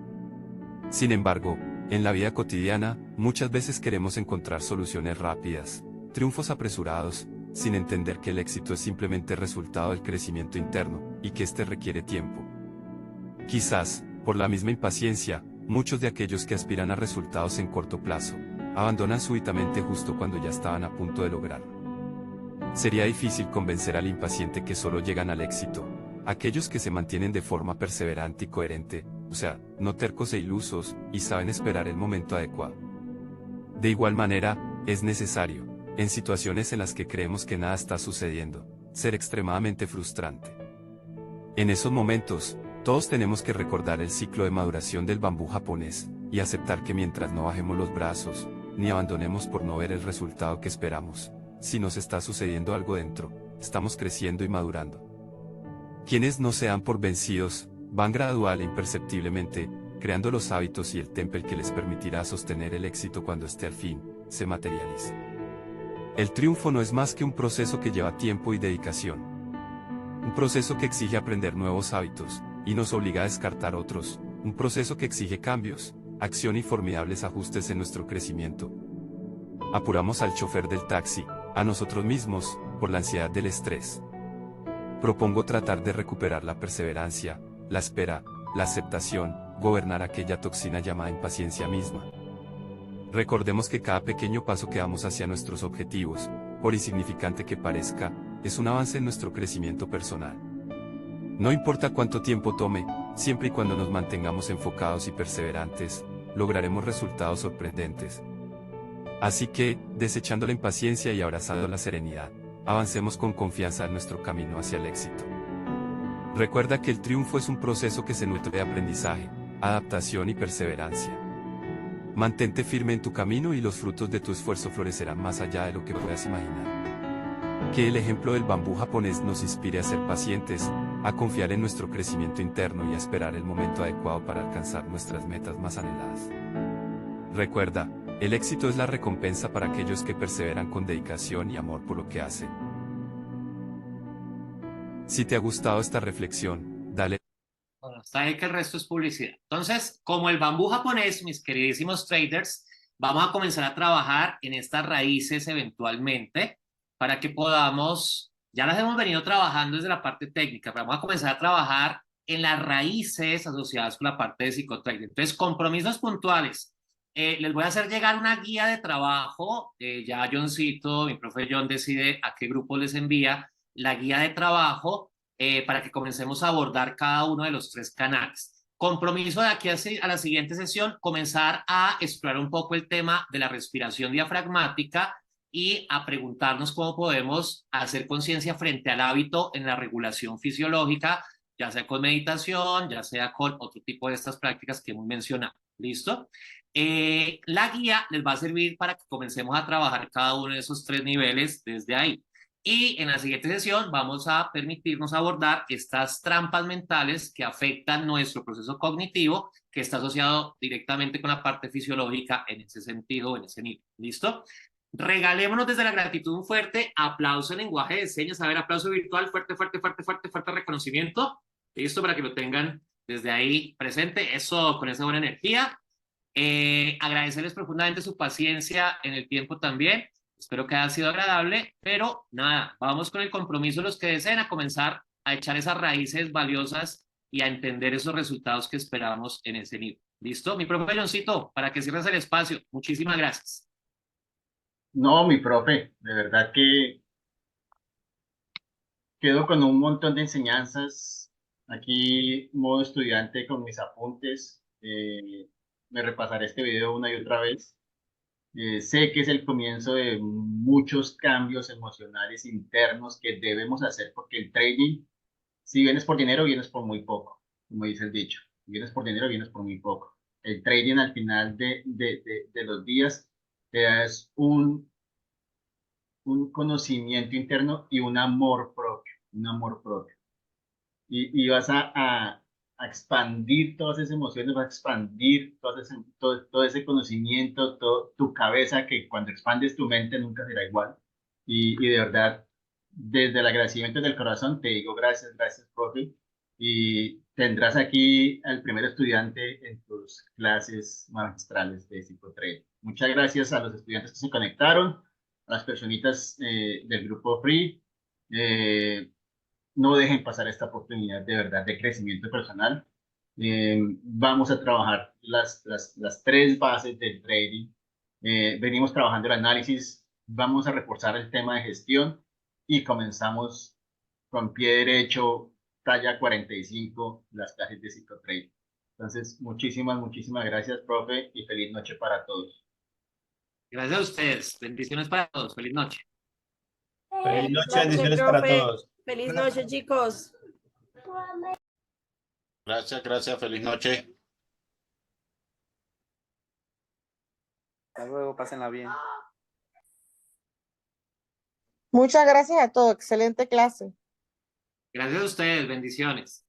Sin embargo, en la vida cotidiana, muchas veces queremos encontrar soluciones rápidas, triunfos apresurados, sin entender que el éxito es simplemente resultado del crecimiento interno, y que éste requiere tiempo. Quizás, por la misma impaciencia, muchos de aquellos que aspiran a resultados en corto plazo, abandonan súbitamente justo cuando ya estaban a punto de lograrlo. Sería difícil convencer al impaciente que solo llegan al éxito, aquellos que se mantienen de forma perseverante y coherente, o sea, no tercos e ilusos, y saben esperar el momento adecuado. De igual manera, es necesario, en situaciones en las que creemos que nada está sucediendo, ser extremadamente frustrante. En esos momentos, todos tenemos que recordar el ciclo de maduración del bambú japonés, y aceptar que mientras no bajemos los brazos, ni abandonemos por no ver el resultado que esperamos, si nos está sucediendo algo dentro, estamos creciendo y madurando. Quienes no se dan por vencidos, van gradual e imperceptiblemente, creando los hábitos y el temple que les permitirá sostener el éxito cuando este al fin se materialice. El triunfo no es más que un proceso que lleva tiempo y dedicación. Un proceso que exige aprender nuevos hábitos, y nos obliga a descartar otros, un proceso que exige cambios, acción y formidables ajustes en nuestro crecimiento. Apuramos al chofer del taxi, a nosotros mismos, por la ansiedad del estrés. Propongo tratar de recuperar la perseverancia, la espera, la aceptación, gobernar aquella toxina llamada impaciencia misma. Recordemos que cada pequeño paso que damos hacia nuestros objetivos, por insignificante que parezca, es un avance en nuestro crecimiento personal. No importa cuánto tiempo tome, siempre y cuando nos mantengamos enfocados y perseverantes, lograremos resultados sorprendentes. Así que, desechando la impaciencia y abrazando la serenidad, avancemos con confianza en nuestro camino hacia el éxito. Recuerda que el triunfo es un proceso que se nutre de aprendizaje, adaptación y perseverancia. Mantente firme en tu camino y los frutos de tu esfuerzo florecerán más allá de lo que puedas imaginar. Que el ejemplo del bambú japonés nos inspire a ser pacientes, a confiar en nuestro crecimiento interno y a esperar el momento adecuado para alcanzar nuestras metas más anheladas. Recuerda, el éxito es la recompensa para aquellos que perseveran con dedicación y amor por lo que hacen. Si te ha gustado esta reflexión, dale. Bueno, hasta ahí que el resto es publicidad. Entonces, como el bambú japonés, mis queridísimos traders, vamos a comenzar a trabajar en estas raíces eventualmente para que podamos, ya las hemos venido trabajando desde la parte técnica, pero vamos a comenzar a trabajar en las raíces asociadas con la parte de psicotrading. Entonces, compromisos puntuales. Les voy a hacer llegar una guía de trabajo. Ya Johncito, mi profe John, decide a qué grupo les envía la guía de trabajo para que comencemos a abordar cada uno de los 3 canales. Compromiso de aquí a la siguiente sesión, comenzar a explorar un poco el tema de la respiración diafragmática y a preguntarnos cómo podemos hacer conciencia frente al hábito en la regulación fisiológica, ya sea con meditación, ya sea con otro tipo de estas prácticas que hemos mencionado. ¿Listo? La guía les va a servir para que comencemos a trabajar cada uno de esos 3 niveles desde ahí. Y en la siguiente sesión vamos a permitirnos abordar estas trampas mentales que afectan nuestro proceso cognitivo, que está asociado directamente con la parte fisiológica en ese sentido, en ese nivel. ¿Listo? Regalémonos desde la gratitud un fuerte aplauso en lenguaje de señas. A ver, aplauso virtual, fuerte, fuerte, fuerte, fuerte, fuerte reconocimiento. ¿Listo? Para que lo tengan desde ahí presente. Eso, con esa buena energía. Agradecerles profundamente su paciencia en el tiempo también. Espero que haya sido agradable, pero nada, vamos con el compromiso de los que deseen a comenzar a echar esas raíces valiosas y a entender esos resultados que esperamos en ese nivel. ¿Listo? Mi profe Johncito, para que cierres el espacio. Muchísimas gracias. No, mi profe, de verdad que quedo con un montón de enseñanzas. Aquí, modo estudiante con mis apuntes. Me repasaré este video una y otra vez. Sé que es el comienzo de muchos cambios emocionales internos que debemos hacer porque el trading, si vienes por dinero, vienes por muy poco, como dice el dicho. Si vienes por dinero, vienes por muy poco. El trading al final de los días te da es un conocimiento interno y un amor propio. Y vas a expandir todas esas emociones, vas a expandir todo ese conocimiento, todo, tu cabeza, que cuando expandes tu mente nunca será igual. Y de verdad, desde el agradecimiento del corazón, te digo gracias, gracias, profe. Y tendrás aquí al primer estudiante en tus clases magistrales de psicotrade. Muchas gracias a los estudiantes que se conectaron, a las personitas del grupo Free. No dejen pasar esta oportunidad de verdad de crecimiento personal. Vamos a trabajar las 3 bases del trading. Venimos trabajando el análisis, vamos a reforzar el tema de gestión y comenzamos con pie derecho, talla 45, las clases de psicotrade. Entonces, muchísimas gracias, profe, y feliz noche para todos. Gracias a ustedes. Bendiciones para todos. Feliz noche. Feliz noche, bendiciones para todos. Feliz noche, chicos. Gracias, gracias, feliz noche. Hasta luego, pásenla bien. Muchas gracias a todos. Excelente clase. Gracias a ustedes. Bendiciones.